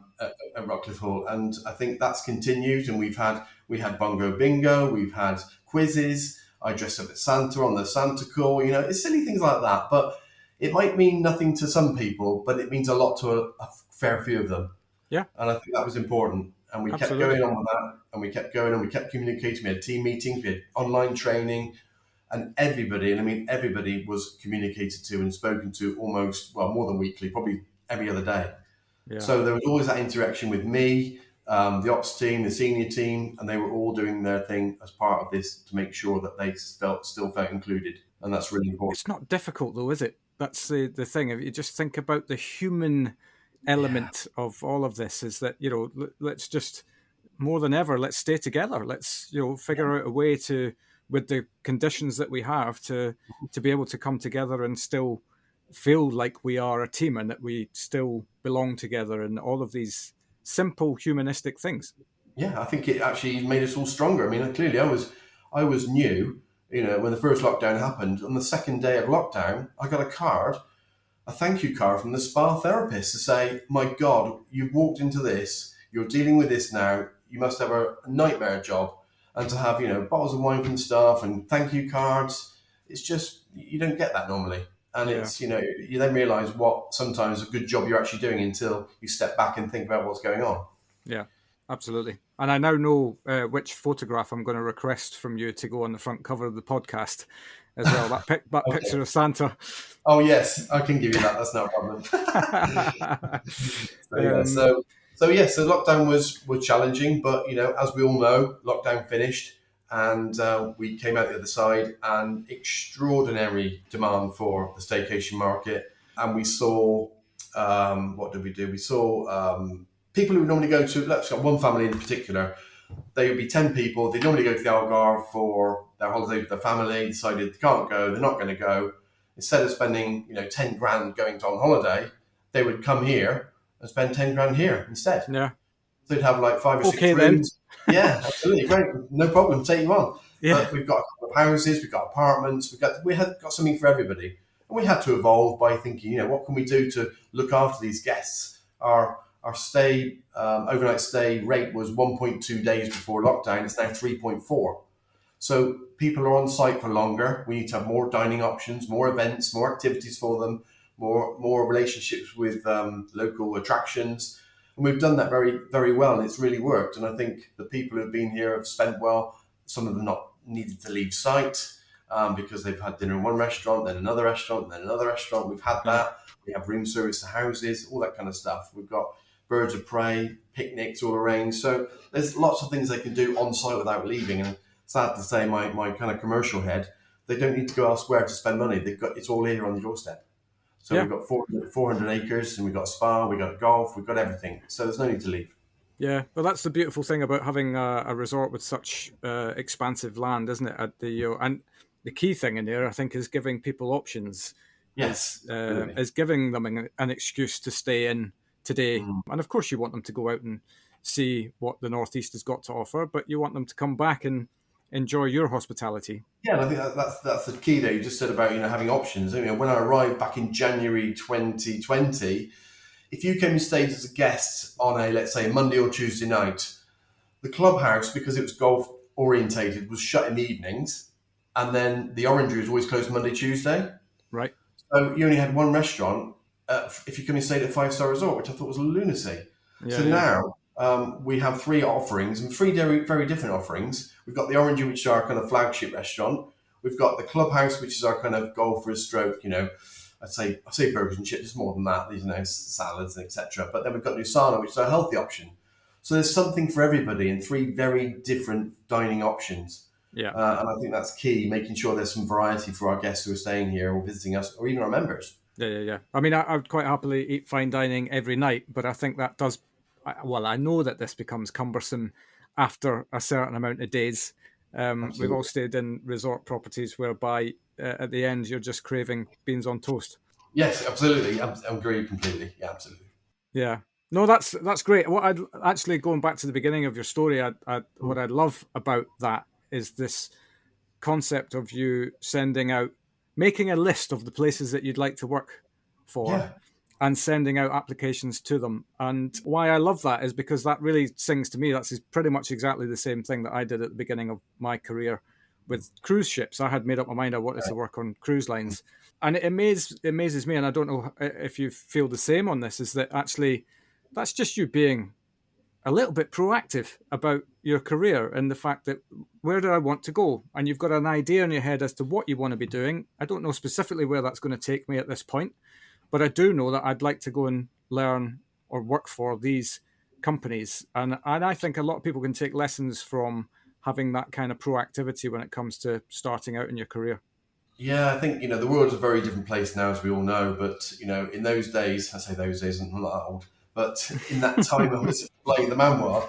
S2: Rockliffe Hall. And I think that's continued. And we had Bongo Bingo, we've had quizzes. I dressed up as Santa on the Santa call. It's silly things like that. But it might mean nothing to some people, but it means a lot to a fair few of them.
S1: Yeah.
S2: And I think that was important. And we kept going on with that. And we kept going, and we kept communicating. We had team meetings, we had online training. And everybody was communicated to and spoken to almost, more than weekly, probably every other day. Yeah. So there was always that interaction with me, the ops team, the senior team, and they were all doing their thing as part of this to make sure that they still felt included. And that's really important.
S1: It's not difficult though, is it? That's the thing. If you just think about the human element of all of this, is that, let's just, more than ever, let's stay together. Let's, figure out a way to, with the conditions that we have, to be able to come together and still feel like we are a team and that we still belong together, and all of these simple humanistic things.
S2: Yeah, I think it actually made us all stronger. Clearly I was new, when the first lockdown happened. On the second day of lockdown, I got a thank you card from the spa therapist to say, my God, you've walked into this, you're dealing with this now, you must have a nightmare job. And to have, bottles of wine from staff and thank you cards, it's just, you don't get that normally. And it's, you then realise what sometimes a good job you're actually doing until you step back and think about what's going on.
S1: Yeah, absolutely. And I now know which photograph I'm going to request from you to go on the front cover of the podcast as well. That okay. Picture of Santa.
S2: Oh, yes, I can give you that. That's not a problem. So lockdown was challenging, but, as we all know, lockdown finished. And we came out the other side, and extraordinary demand for the staycation market. And we saw, what did we do? We saw people who would normally go to, let's got one family in particular, they would be 10 people. They normally go to the Algarve for their holiday with their family, decided they can't go, they're not going to go. Instead of spending, 10 grand going on holiday, they would come here and spend 10 grand here instead.
S1: Yeah.
S2: So they'd have like 5 or 6 rooms. Then. Yeah, absolutely. Great. No problem. Take you on. Yeah. But we've got a couple of houses, we've got apartments, we had got something for everybody. And we had to evolve by thinking, what can we do to look after these guests? Our stay, overnight stay rate was 1.2 days before lockdown. It's now 3.4. So people are on site for longer. We need to have more dining options, more events, more activities for them, more relationships with local attractions. And we've done that very, very well, and it's really worked. And I think the people who've been here have spent well. Some of them not needed to leave site because they've had dinner in one restaurant, then another restaurant, then another restaurant. We've had that. We have room service to houses, all that kind of stuff. We've got birds of prey, picnics all arranged. So there's lots of things they can do on site without leaving. And sad to say, my kind of commercial head, they don't need to go elsewhere to spend money. It's all here on the doorstep. So we've got 400 acres, and we've got a spa, we've got golf, we've got everything. So there's no need to leave.
S1: Yeah, well, that's the beautiful thing about having a resort with such expansive land, isn't it? And the key thing in there, I think, is giving people options.
S2: Yes,
S1: is giving them an excuse to stay in today. And of course, you want them to go out and see what the Northeast has got to offer, but you want them to come back and enjoy your hospitality.
S2: Yeah, and I think that's the key there. You just said about having options. When I arrived back in January 2020, if you came and stayed as a guest on a, let's say, Monday or Tuesday night, the clubhouse, because it was golf orientated, was shut in the evenings, and then the Orangery was always closed Monday, Tuesday.
S1: Right.
S2: So you only had one restaurant if you come and stayed at a five-star resort, which I thought was lunacy.
S1: Yeah,
S2: So
S1: yeah.
S2: now we have three offerings and three very, very different offerings. We've got the Orangery, which is our kind of flagship restaurant. We've got the Clubhouse, which is our kind of golfers stroke, I say burgers and chips, more than that, salads and etc. But then we've got Nusana, which is a healthy option. So there's something for everybody in three very different dining options.
S1: Yeah.
S2: And I think that's key, making sure there's some variety for our guests who are staying here or visiting us, or even our members.
S1: Yeah. I mean, I would quite happily eat fine dining every night, but I think that does. Well, I know that this becomes cumbersome after a certain amount of days. We've all
S2: Absolutely.
S1: stayed in resort properties whereby at the end you're just craving beans on toast.
S2: Yes, absolutely. I agree completely. Yeah, absolutely.
S1: Yeah. No, that's great. What I'd actually going back to the beginning of your story, what I love about that is this concept of you sending out, making a list of the places that you'd like to work for
S2: Yeah.
S1: and sending out applications to them. And why I love that is because that really sings to me. That's pretty much exactly the same thing that I did at the beginning of my career with cruise ships. I had made up my mind I wanted to work on cruise lines. And it amazes me, and I don't know if you feel the same on this, is that actually that's just you being a little bit proactive about your career and the fact that where do I want to go? And you've got an idea in your head as to what you want to be doing. I don't know specifically where that's going to take me at this point, but I do know that I'd like to go and learn or work for these companies. And I think a lot of people can take lessons from having that kind of proactivity when it comes to starting out in your career.
S2: Yeah, I think, the world's a very different place now, as we all know. But, in those days, I say those days, I'm not that old, but in that time I was playing the Manoir,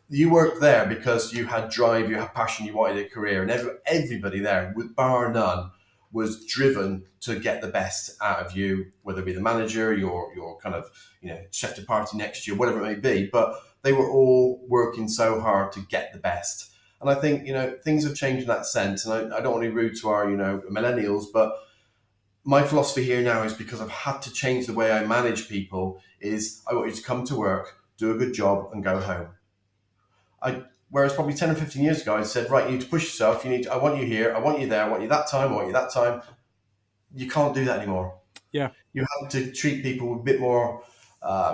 S2: you worked there because you had drive, you had passion, you wanted a career. And everybody there, with bar none, was driven to get the best out of you, whether it be the manager, your kind of, chef de partie next to you, whatever it may be. But they were all working so hard to get the best. And I think, things have changed in that sense. And I don't want to be rude to our, millennials, but my philosophy here now is because I've had to change the way I manage people is I want you to come to work, do a good job and go home. Whereas probably 10 or 15 years ago, I said, right, you need to push yourself. I want you here. I want you there. I want you that time. I want you that time. You can't do that anymore.
S1: Yeah.
S2: You have to treat people with a bit more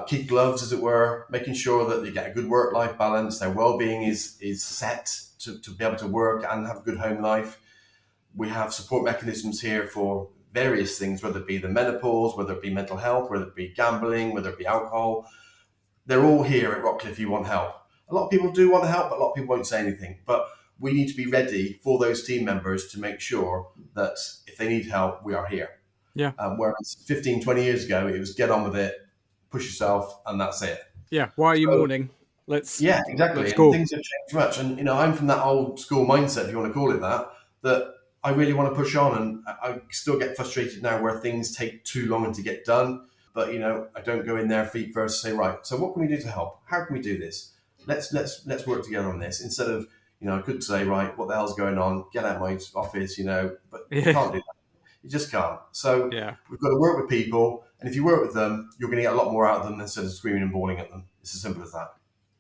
S2: kid gloves, as it were, making sure that they get a good work-life balance. Their well-being is set to be able to work and have a good home life. We have support mechanisms here for various things, whether it be the menopause, whether it be mental health, whether it be gambling, whether it be alcohol. They're all here at Rockliffe if you want help. A lot of people do want to help, but a lot of people won't say anything. But we need to be ready for those team members to make sure that if they need help, we are here.
S1: Yeah.
S2: Whereas 15, 20 years ago, it was get on with it, push yourself, and that's it.
S1: Yeah. Why are you moaning?
S2: Yeah, exactly.
S1: Let's
S2: And
S1: go.
S2: things have changed much. And, I'm from that old school mindset, if you want to call it that I really want to push on. And I still get frustrated now where things take too long to get done. But, I don't go in there feet first and say, right, so what can we do to help? How can we do this? Let's work together on this instead of, I could say, right, what the hell's going on? Get out of my office, but you can't do that. You just can't. So we've got to work with people. And if you work with them, you're going to get a lot more out of them instead of screaming and bawling at them. It's as simple as that.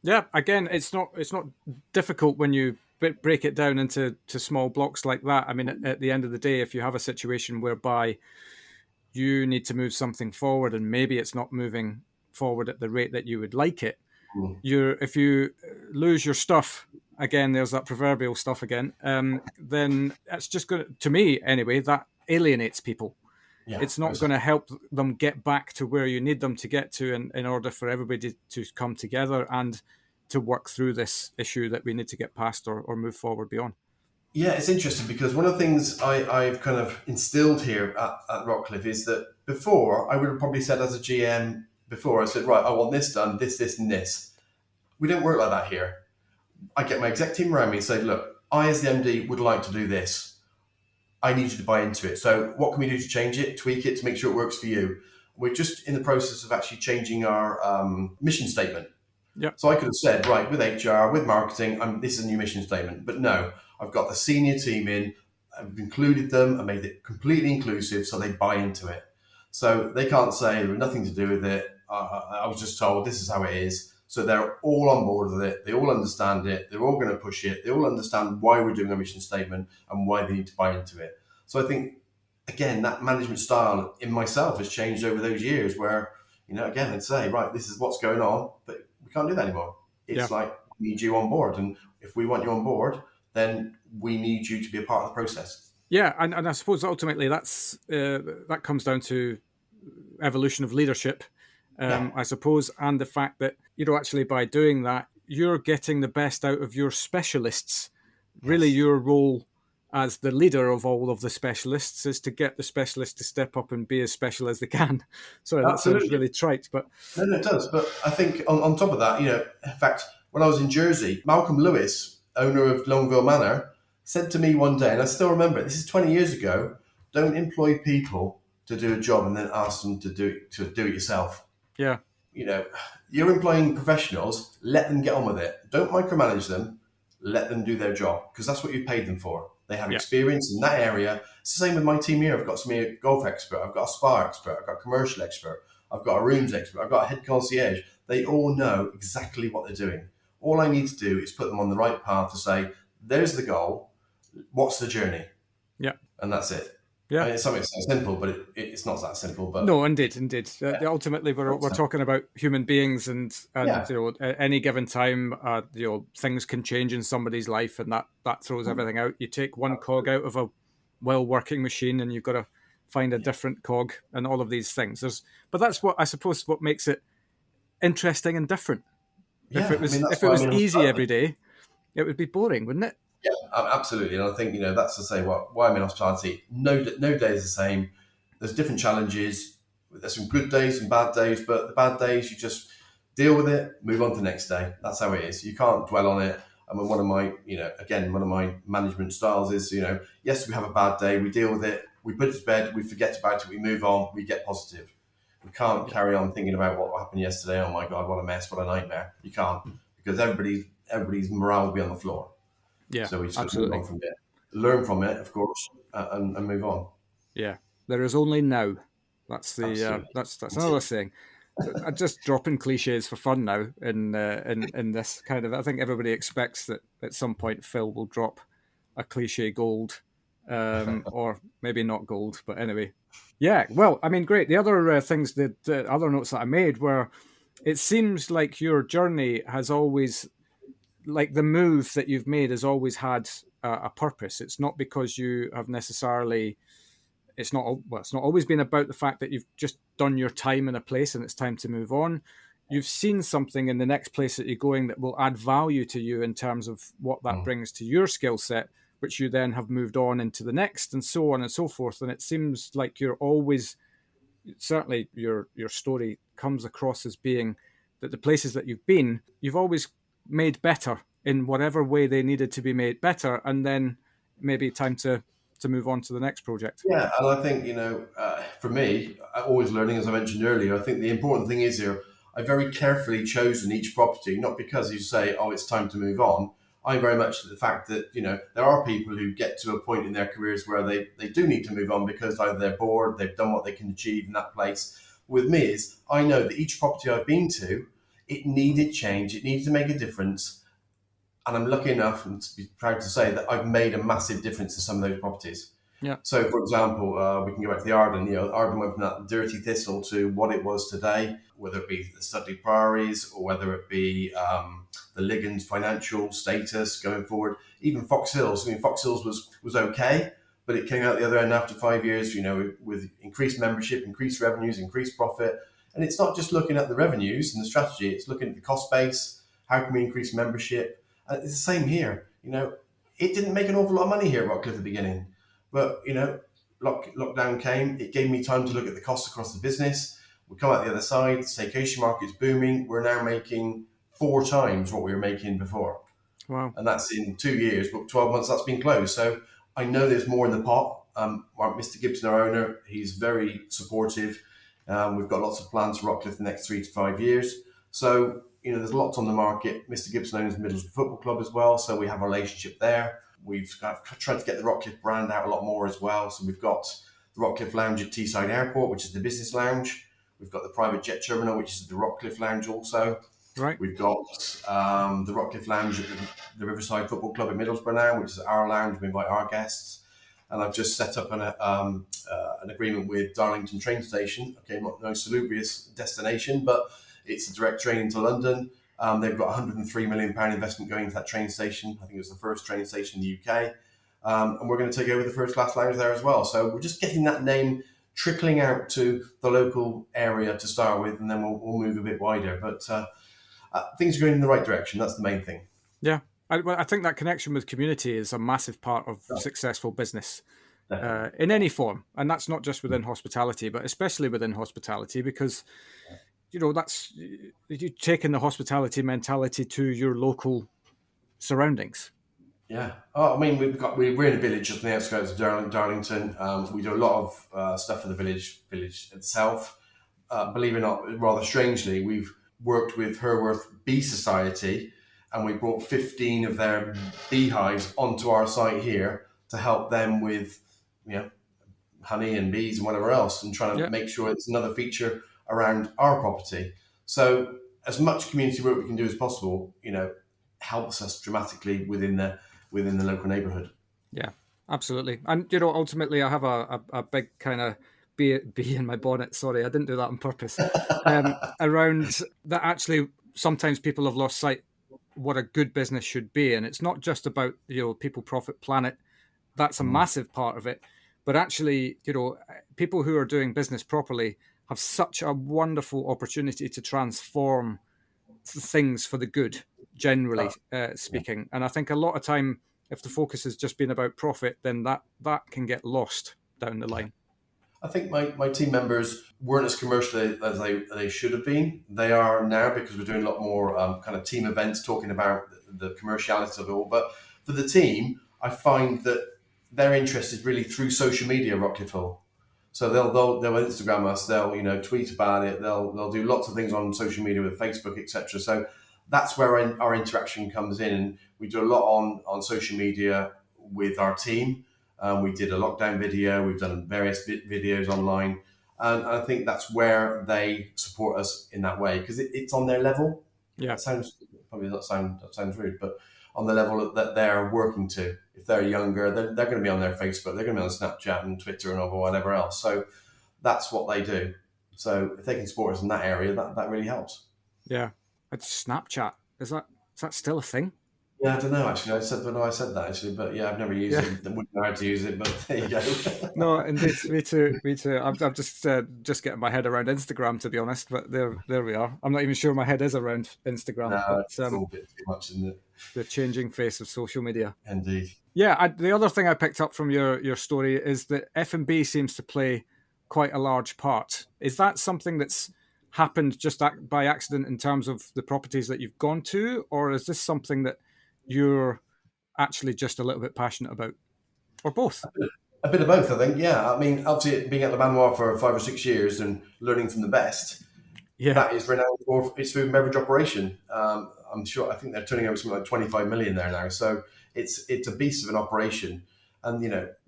S1: Yeah. Again, it's not difficult when you break it down into small blocks like that. I mean, at the end of the day, if you have a situation whereby you need to move something forward and maybe it's not moving forward at the rate that you would like it, if you lose your stuff, again, there's that proverbial stuff again, then it's just going to me anyway, that alienates people. Yeah, it's not going to help them get back to where you need them to get to in order for everybody to come together and to work through this issue that we need to get past or move forward beyond.
S2: Yeah, it's interesting because one of the things I've kind of instilled here at Rockliffe is that before, I would have probably said as a GM before, I said, right, I want this done, this, and this. We don't work like that here. I get my exec team around me and say, look, I as the MD would like to do this. I need you to buy into it. So what can we do to change it, tweak it, to make sure it works for you? We're just in the process of actually changing our mission statement.
S1: Yeah.
S2: So I could have said, right, with HR, with marketing, this is a new mission statement. But no, I've got the senior team in, I've included them, I made it completely inclusive so they buy into it. So they can't say there was nothing to do with it. I was just told this is how it is. So they're all on board with it. They all understand it. They're all going to push it. They all understand why we're doing a mission statement and why they need to buy into it. So I think, again, that management style in myself has changed over those years where, again, I'd say, right, this is what's going on, but we can't do that anymore. It's like, we need you on board. And if we want you on board, then we need you to be a part of the process.
S1: Yeah, and I suppose ultimately that comes down to evolution of leadership, I suppose, and the fact that, actually by doing that, you're getting the best out of your specialists. Really, your role as the leader of all of the specialists is to get the specialists to step up and be as special as they can. Sorry, that sounds really trite, but...
S2: No, it does. But I think on top of that, in fact, when I was in Jersey, Malcolm Lewis, owner of Longville Manor, said to me one day, and I still remember it, this is 20 years ago, don't employ people to do a job and then ask them to do it yourself.
S1: Yeah.
S2: You're employing professionals, let them get on with it. Don't micromanage them, let them do their job, because that's what you paid them for. They have experience in that area. It's the same with my team here. I've got a golf expert, I've got a spa expert, I've got a commercial expert, I've got a rooms expert, I've got a head concierge. They all know exactly what they're doing. All I need to do is put them on the right path to say, there's the goal, what's the journey?
S1: Yeah.
S2: And that's it.
S1: Yeah,
S2: it's something so simple, but it's not that simple. But
S1: no, indeed. Ultimately, we're talking about human beings, and at any given time, things can change in somebody's life, and that throws everything out. You take one cog out of a well-working machine, and you've got to find a different cog, and all of these things. But that's what I suppose what makes it interesting and different. If it was easy every day, it would be boring, wouldn't it?
S2: Yeah, absolutely. And I think, that's to say why I'm in hospitality. No day is the same. There's different challenges. There's some good days and bad days, but the bad days, you just deal with it, move on to the next day. That's how it is. You can't dwell on it. I mean, one of my management styles is, yes, we have a bad day, we deal with it, we put it to bed, we forget about it, we move on, we get positive. We can't carry on thinking about what happened yesterday. Oh my God, what a mess, what a nightmare. You can't, because everybody's morale will be on the floor.
S1: Yeah,
S2: so we just
S1: absolutely.
S2: move on from it, learn from it, of course, and move on.
S1: Yeah, there is only now. That's that's another thing. I'm just dropping cliches for fun now in this kind of. I think everybody expects that at some point Phil will drop a cliche gold, or maybe not gold, but anyway. Yeah, well, I mean, great. The other things, the other notes that I made were, it seems like your journey has always, like the move that you've made has always had a purpose. It's not because you have necessarily, it's not always been about the fact that you've just done your time in a place and it's time to move on. You've seen something in the next place that you're going that will add value to you in terms of what that brings to your skill set, which you then have moved on into the next, and so on and so forth. And it seems like you're always, certainly your story comes across as being that the places that you've been, you've always made better in whatever way they needed to be made better, and then maybe time to move on to the next project.
S2: Yeah, and I think, for me, always learning, as I mentioned earlier, I think the important thing is here, I very carefully chosen each property, not because you say, oh, it's time to move on. I very much the fact that, there are people who get to a point in their careers where they do need to move on because either they're bored, they've done what they can achieve in that place. With me is, I know that each property I've been to, it needed change, it needed to make a difference. And I'm lucky enough and to be proud to say that I've made a massive difference to some of those properties.
S1: Yeah.
S2: So, for example, we can go back to the Arden. Arden went from that dirty thistle to what it was today, whether it be the Studley Priories or whether it be the Liggins financial status going forward. Even Fox Hills. I mean, Fox Hills was okay, but it came out the other end after 5 years, with increased membership, increased revenues, increased profit. And it's not just looking at the revenues and the strategy, it's looking at the cost base. How can we increase membership? And it's the same here. It didn't make an awful lot of money here at Rockliffe at the beginning. But, lockdown came. It gave me time to look at the costs across the business. We come out the other side. The staycation market's booming. We're now making 4 times what we were making before.
S1: Wow.
S2: And that's in 2 years, but 12 months that's been closed. So I know there's more in the pot. Mr. Gibson, our owner, he's very supportive. We've got lots of plans for Rockliffe the next 3 to 5 years. So there's lots on the market. Mr. Gibson owns Middlesbrough Football Club as well, so we have a relationship there. We've tried to get the Rockliffe brand out a lot more as well. So we've got the Rockliffe Lounge at Teesside Airport, which is the business lounge. We've got the private jet terminal, which is the Rockliffe Lounge also.
S1: Right.
S2: We've got the Rockliffe Lounge at the Riverside Football Club in Middlesbrough now, which is our lounge. We invite our guests. And I've just set up an agreement with Darlington train station. Okay, not no salubrious destination, but it's a direct train into London. They've got £103 million investment going into that train station. I think it was the first train station in the UK. And we're going to take over the first class lounge there as well. So we're just getting that name trickling out to the local area to start with, and then we'll move a bit wider. But things are going in the right direction. That's the main thing.
S1: Yeah. I think that connection with community is a massive part of successful business in any form. And that's not just within hospitality, but especially within hospitality, because, that's you taking the hospitality mentality to your local surroundings.
S2: Yeah. Oh, I mean, we're in a village just on the outskirts of Darlington. We do a lot of stuff for the village itself. Believe it or not, rather strangely, we've worked with Herworth Bee Society, and we brought 15 of their beehives onto our site here to help them with, honey and bees and whatever else, and trying to make sure it's another feature around our property. So as much community work we can do as possible, helps us dramatically within the local neighbourhood.
S1: Yeah, absolutely. And, ultimately I have a big kind of bee in my bonnet. Sorry, I didn't do that on purpose. Around that, actually, sometimes people have lost sight what a good business should be. And it's not just about, people, profit, planet. That's a massive part of it. But actually, people who are doing business properly have such a wonderful opportunity to transform things for the good, generally speaking. And I think a lot of time, if the focus has just been about profit, then that can get lost down the line.
S2: I think my team members weren't as commercial as they should have been. They are now, because we're doing a lot more kind of team events talking about the commerciality of it all. But for the team, I find that their interest is really through social media, Rockliffe. So they'll Instagram us, they'll tweet about it, they'll do lots of things on social media with Facebook, etc. So that's where our interaction comes in, and we do a lot on social media with our team. We did a lockdown video. We've done various videos online. And I think that's where they support us in that way, because it's on their level.
S1: Yeah.
S2: That sounds rude, but on the level that they're working to. If they're younger, they're going to be on their Facebook. They're going to be on Snapchat and Twitter and whatever else. So that's what they do. So if they can support us in that area, that really helps.
S1: Yeah. It's Snapchat. Is that still a thing?
S2: Yeah, I don't know, actually. I said that, actually, but yeah, I've never used it. I wouldn't know how to use it, but there you go.
S1: No, indeed, me too. I'm just getting my head around Instagram, to be honest, but there we are. I'm not even sure my head is around Instagram.
S2: No,
S1: but,
S2: it's all a bit too much, isn't it?
S1: The changing face of social media.
S2: Indeed.
S1: Yeah, the other thing I picked up from your story is that F&B seems to play quite a large part. Is that something that's happened just by accident in terms of the properties that you've gone to, or is this something that you're actually just a little bit passionate about, or both?
S2: A bit of both, I think. Yeah, I mean, obviously, being at the Manoir for 5 or 6 years and learning from the best, that is renowned for its food and beverage operation. I'm sure. I think they're turning over something like 25 million there now. So it's a beast of an operation. And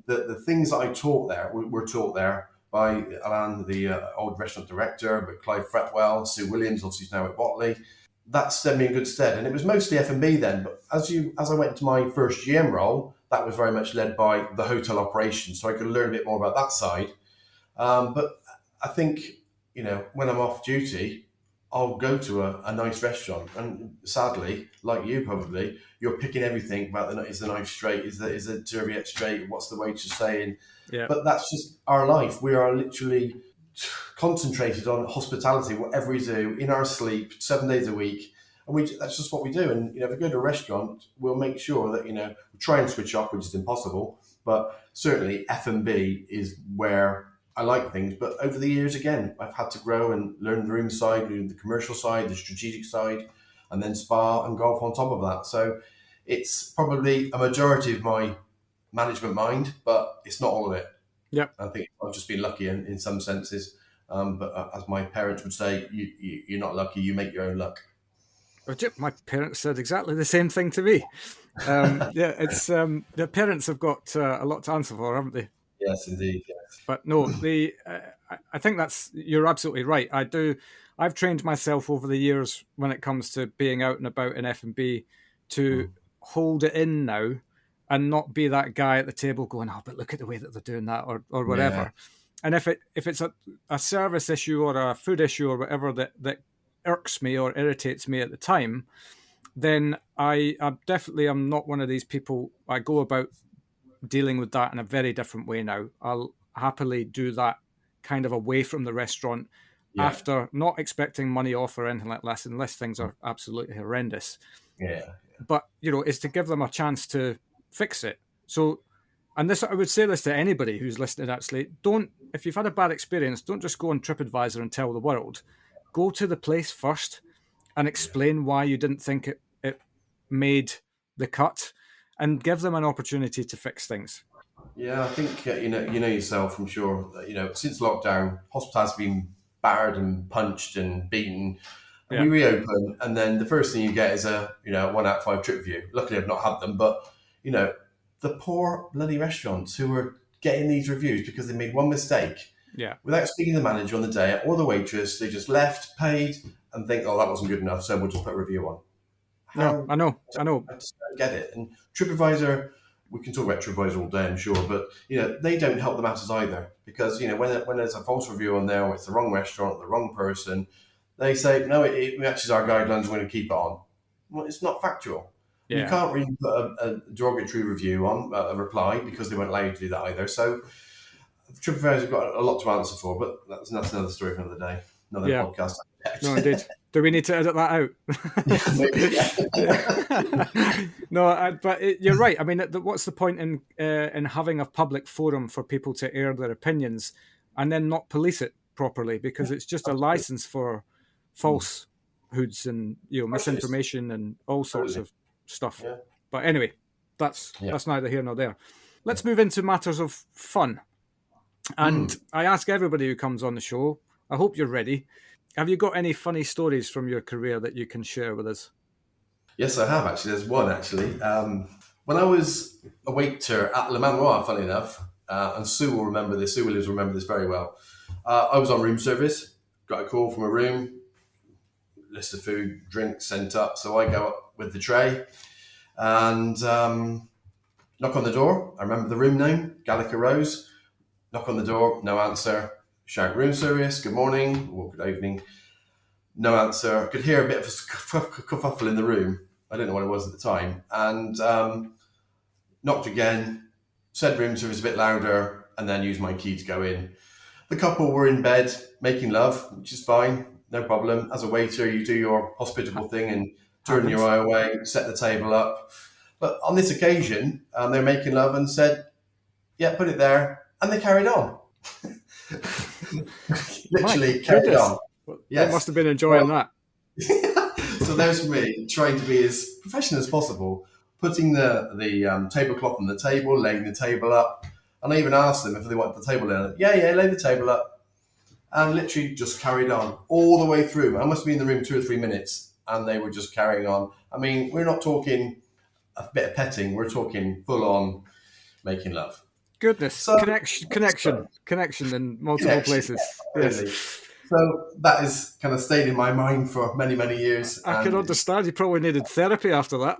S2: the things that I taught there were taught there by Alan, the old restaurant director, but Clive Fretwell, Sue Williams, obviously he's now at Botley. That stood me in good stead, and it was mostly F&B then. But as I went to my first GM role, that was very much led by the hotel operations, so I could learn a bit more about that side. But I think when I'm off duty, I'll go to a nice restaurant, and sadly, like you probably, you're picking everything about is the knife straight, is the serviette straight, what's the waitress saying?
S1: Yeah.
S2: But that's just our life. We are literally concentrated on hospitality, whatever we do, in our sleep, 7 days a week, and that's just what we do. And if we go to a restaurant, we'll make sure that we try and switch off, which is impossible, but certainly F&B is where I like things. But over the years, again, I've had to grow and learn the room side, learn the commercial side, the strategic side, and then spa and golf on top of that. So it's probably a majority of my management mind, but it's not all of it.
S1: Yeah,
S2: I think I've just been lucky in some senses. But as my parents would say, you're not lucky, you make your own luck.
S1: My parents said exactly the same thing to me. Yeah, it's their parents have got a lot to answer for, haven't they?
S2: Yes, indeed.
S1: But no, I think you're absolutely right. I've trained myself over the years when it comes to being out and about in F&B to hold it in now and not be that guy at the table going, oh, but look at the way that they're doing that or
S2: Yeah.
S1: whatever. And if it's a service issue or a food issue or whatever that irks me or irritates me at the time, then I definitely am not one of these people. I go about dealing with that in a very different way now. I'll happily do that kind of away from the restaurant
S2: Yeah.
S1: after not expecting money off or anything like that, unless things are absolutely horrendous.
S2: Yeah.
S1: But, is to give them a chance to fix it. So, and this, I would say this to anybody who's listening, actually, if you've had a bad experience, don't just go on TripAdvisor and tell the world. Go to the place first and explain why you didn't think it made the cut, and give them an opportunity to fix things.
S2: Yeah, I think you know yourself. I'm sure that, since lockdown, hospitality's been battered and punched and beaten, and
S1: Yeah.
S2: we reopen, and then the first thing you get is a 1 out of 5 trip review. Luckily, I've not had them, but the poor bloody restaurants who were getting these reviews because they made one mistake.
S1: Yeah.
S2: Without speaking to the manager on the day or the waitress, they just left, paid, and think, oh, that wasn't good enough, so we'll just put a review on.
S1: No, I know.
S2: I just don't get it. And TripAdvisor, we can talk about TripAdvisor all day, I'm sure, but they don't help the matters either, because when there's a false review on there, or it's the wrong restaurant, the wrong person, they say no, it matches our guidelines, we're going to keep it on. Well, it's not factual.
S1: Yeah.
S2: You can't really put a derogatory review on a reply, because they won't allow you to do that either. So TripAdvisor have got a lot to answer for, but that's another story for another day, another podcast.
S1: No, indeed. Do we need to edit that out? No, but you're right. I mean, what's the point in having a public forum for people to air their opinions and then not police it properly? Because it's just a license for falsehoods and misinformation and all sorts of stuff.
S2: Yeah.
S1: But anyway, that's neither here nor there. Let's move into matters of fun. And I ask everybody who comes on the show, I hope you're ready. Have you got any funny stories from your career that you can share with us?
S2: Yes, I have, actually. There's one, actually. When I was a waiter at Le Manoir, funny enough, and Sue will remember this, Sue Williams will remember this very well. I was on room service, got a call from a room, list of food, drinks sent up. So I go up with the tray and knock on the door. I remember the room name, Gallica Rose. Knock on the door, no answer. Shout, room service, good morning, or good evening. No answer. Could hear a bit of a kerfuffle in the room. I don't know what it was at the time. And knocked again, said room service a bit louder, and then used my key to go in. The couple were in bed making love, which is fine, no problem. As a waiter, you do your hospitable thing and turn your eye away, set the table up. But on this occasion, they were making love and said, yeah, put it there. And they carried on. Literally carried on.
S1: Yes. They must have been enjoying that.
S2: So there's me trying to be as professional as possible, putting the tablecloth on the table, laying the table up. And I even asked them if they wanted the table there. Yeah, lay the table up. And literally just carried on all the way through. I must have been in the room 2 or 3 minutes, and they were just carrying on. I mean, we're not talking a bit of petting. We're talking full on making love.
S1: Goodness, so, connection in multiple places.
S2: Really.
S1: Yes.
S2: So that has kind of stayed in my mind for many, many years.
S1: I can understand. You probably needed therapy after that.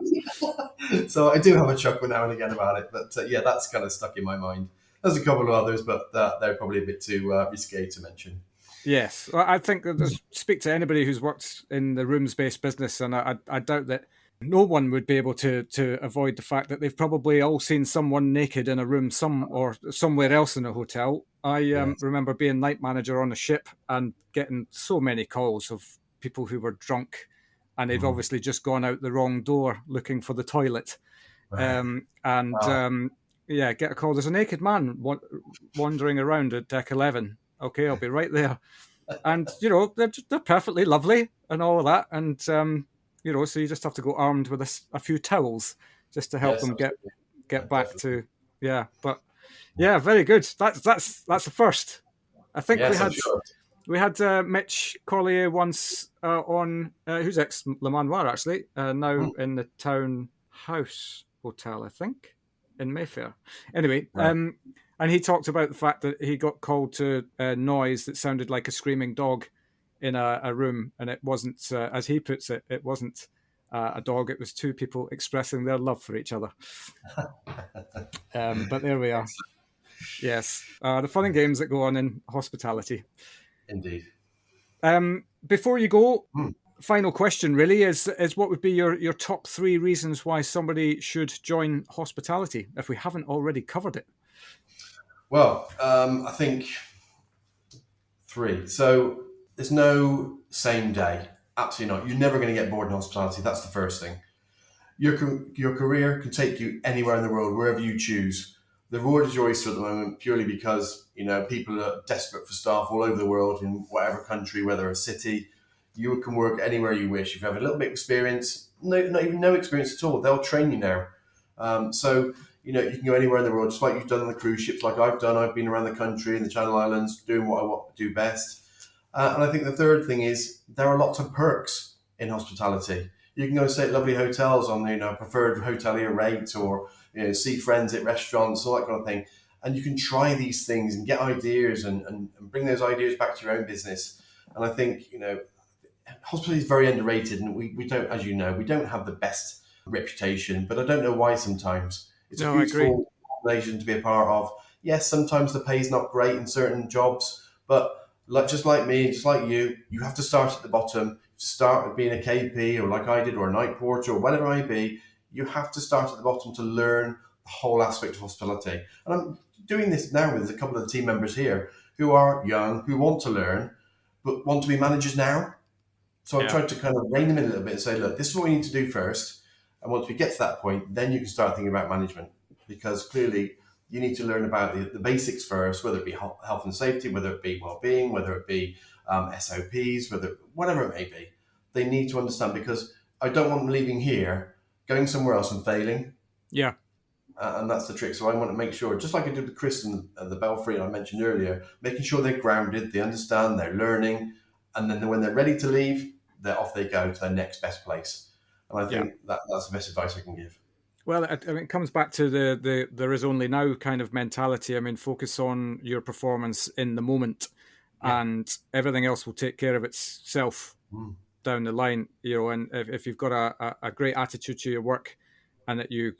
S2: So I do have a chuckle now and again about it. But that's kind of stuck in my mind. There's a couple of others, but they're probably a bit too risque to mention.
S1: Yes. Well, I think that speak to anybody who's worked in the rooms-based business, and I doubt that no one would be able to avoid the fact that they've probably all seen someone naked in a room or somewhere else in a hotel. I remember being night manager on a ship and getting so many calls of people who were drunk, and they've obviously just gone out the wrong door looking for the toilet. Right. Get a call. There's a naked man wandering around at deck 11. Okay, I'll be right there. And, they're perfectly lovely and all of that. And, so you just have to go armed with a few towels just to help them get back to, But, very good. That's the first. I think We had Mitch Collier once on, who's ex-Le Manoir, actually, now in the Town House Hotel, I think, in Mayfair. Anyway,
S2: Right.
S1: and he talked about the fact that he got called to noise that sounded like a screaming dog in a room, and it wasn't, as he puts it, it wasn't a dog, it was two people expressing their love for each other. But there we are. Yes, the fun and games that go on in hospitality.
S2: Indeed.
S1: Before you go, final question really is what would be your top 3 reasons why somebody should join hospitality, if we haven't already covered it?
S2: Well, I think 3. So there's no same day. Absolutely not. You're never going to get bored in hospitality. That's the first thing. Your career can take you anywhere in the world, wherever you choose. The world is your oyster at the moment, purely because people are desperate for staff all over the world in whatever country, whether a city. You can work anywhere you wish. If you have a little bit of experience, not even no experience at all, they'll train you now. So you can go anywhere in the world, just like you've done on the cruise ships, like I've done. I've been around the country in the Channel Islands, doing what I want to do best. And I think the third thing is there are lots of perks in hospitality. You can go and stay at lovely hotels on preferred hotelier rate, or see friends at restaurants, all that kind of thing. And you can try these things and get ideas and bring those ideas back to your own business. And I think hospitality is very underrated, and we don't, as you know, we don't have the best reputation. But I don't know why. Sometimes it's a beautiful population to be a part of. Yes, sometimes the pay's not great in certain jobs, but just like me, just like you have to start at the bottom. Start with being a KP, or like I did, or a night porter, or whatever it may be. You have to start at the bottom to learn the whole aspect of hospitality. And I'm doing this now with a couple of the team members here who are young, who want to learn, but want to be managers now. So I've tried to kind of rein them in a little bit and say, look, this is what we need to do first. And once we get to that point, then you can start thinking about management, because clearly you need to learn about the basics first, whether it be health and safety, whether it be well-being, whether it be SOPs, whatever it may be. They need to understand, because I don't want them leaving here, going somewhere else and failing.
S1: Yeah.
S2: And that's the trick. So I want to make sure, just like I did with Chris and the Belfry I mentioned earlier, making sure they're grounded, they understand, they're learning, and then when they're ready to leave, off they go to their next best place. And I think that's the best advice I can give.
S1: Well, it comes back to the there is only now kind of mentality. I mean, focus on your performance in the moment, and everything else will take care of itself down the line. And if you've got a great attitude to your work, and that you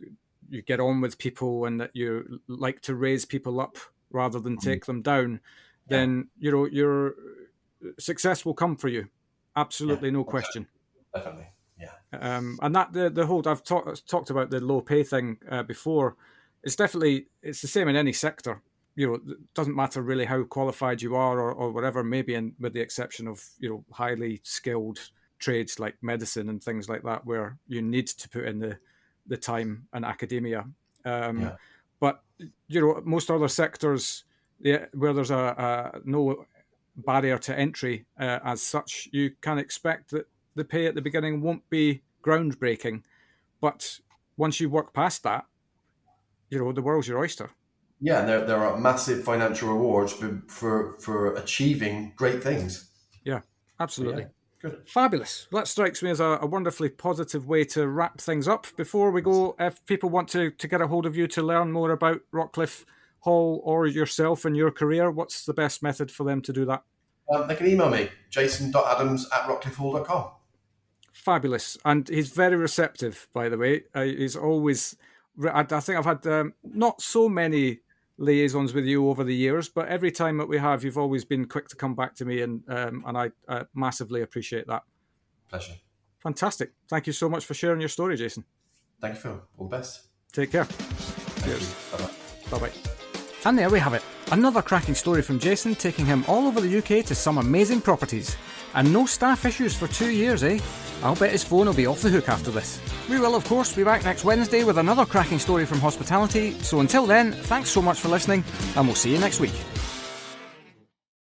S1: get on with people, and that you like to raise people up rather than take them down, then your success will come for you. Absolutely, no question.
S2: Definitely.
S1: And that the whole I've talked about the low pay thing before. It's the same in any sector. It doesn't matter really how qualified you are or whatever. Maybe with the exception of highly skilled trades like medicine and things like that, where you need to put in the time and academia. But most other sectors, where there's a no barrier to entry as such, you can expect that the pay at the beginning won't be groundbreaking, but once you work past that, the world's your oyster.
S2: Yeah, and there are massive financial rewards for achieving great things.
S1: Yeah, absolutely.
S2: Yeah, good.
S1: Fabulous. That strikes me as a wonderfully positive way to wrap things up. Before we go, if people want to get a hold of you to learn more about Rockliffe Hall or yourself and your career, what's the best method for them to do that?
S2: They can email me, jason.adams@rockliffehall.com.
S1: Fabulous. And he's very receptive, by the way. He's always, I think I've had not so many liaisons with you over the years, but every time that we have, you've always been quick to come back to me, and I massively appreciate that.
S2: Pleasure.
S1: Fantastic. Thank you so much for sharing your story, Jason.
S2: Thank you, Phil. All the best.
S1: Take care.
S2: Cheers. Bye-bye.
S1: Bye-bye. And there we have it. Another cracking story from Jason, taking him all over the UK to some amazing properties. And no staff issues for 2 years, eh? I'll bet his phone will be off the hook after this. We will, of course, be back next Wednesday with another cracking story from hospitality. So until then, thanks so much for listening, and we'll see you next week.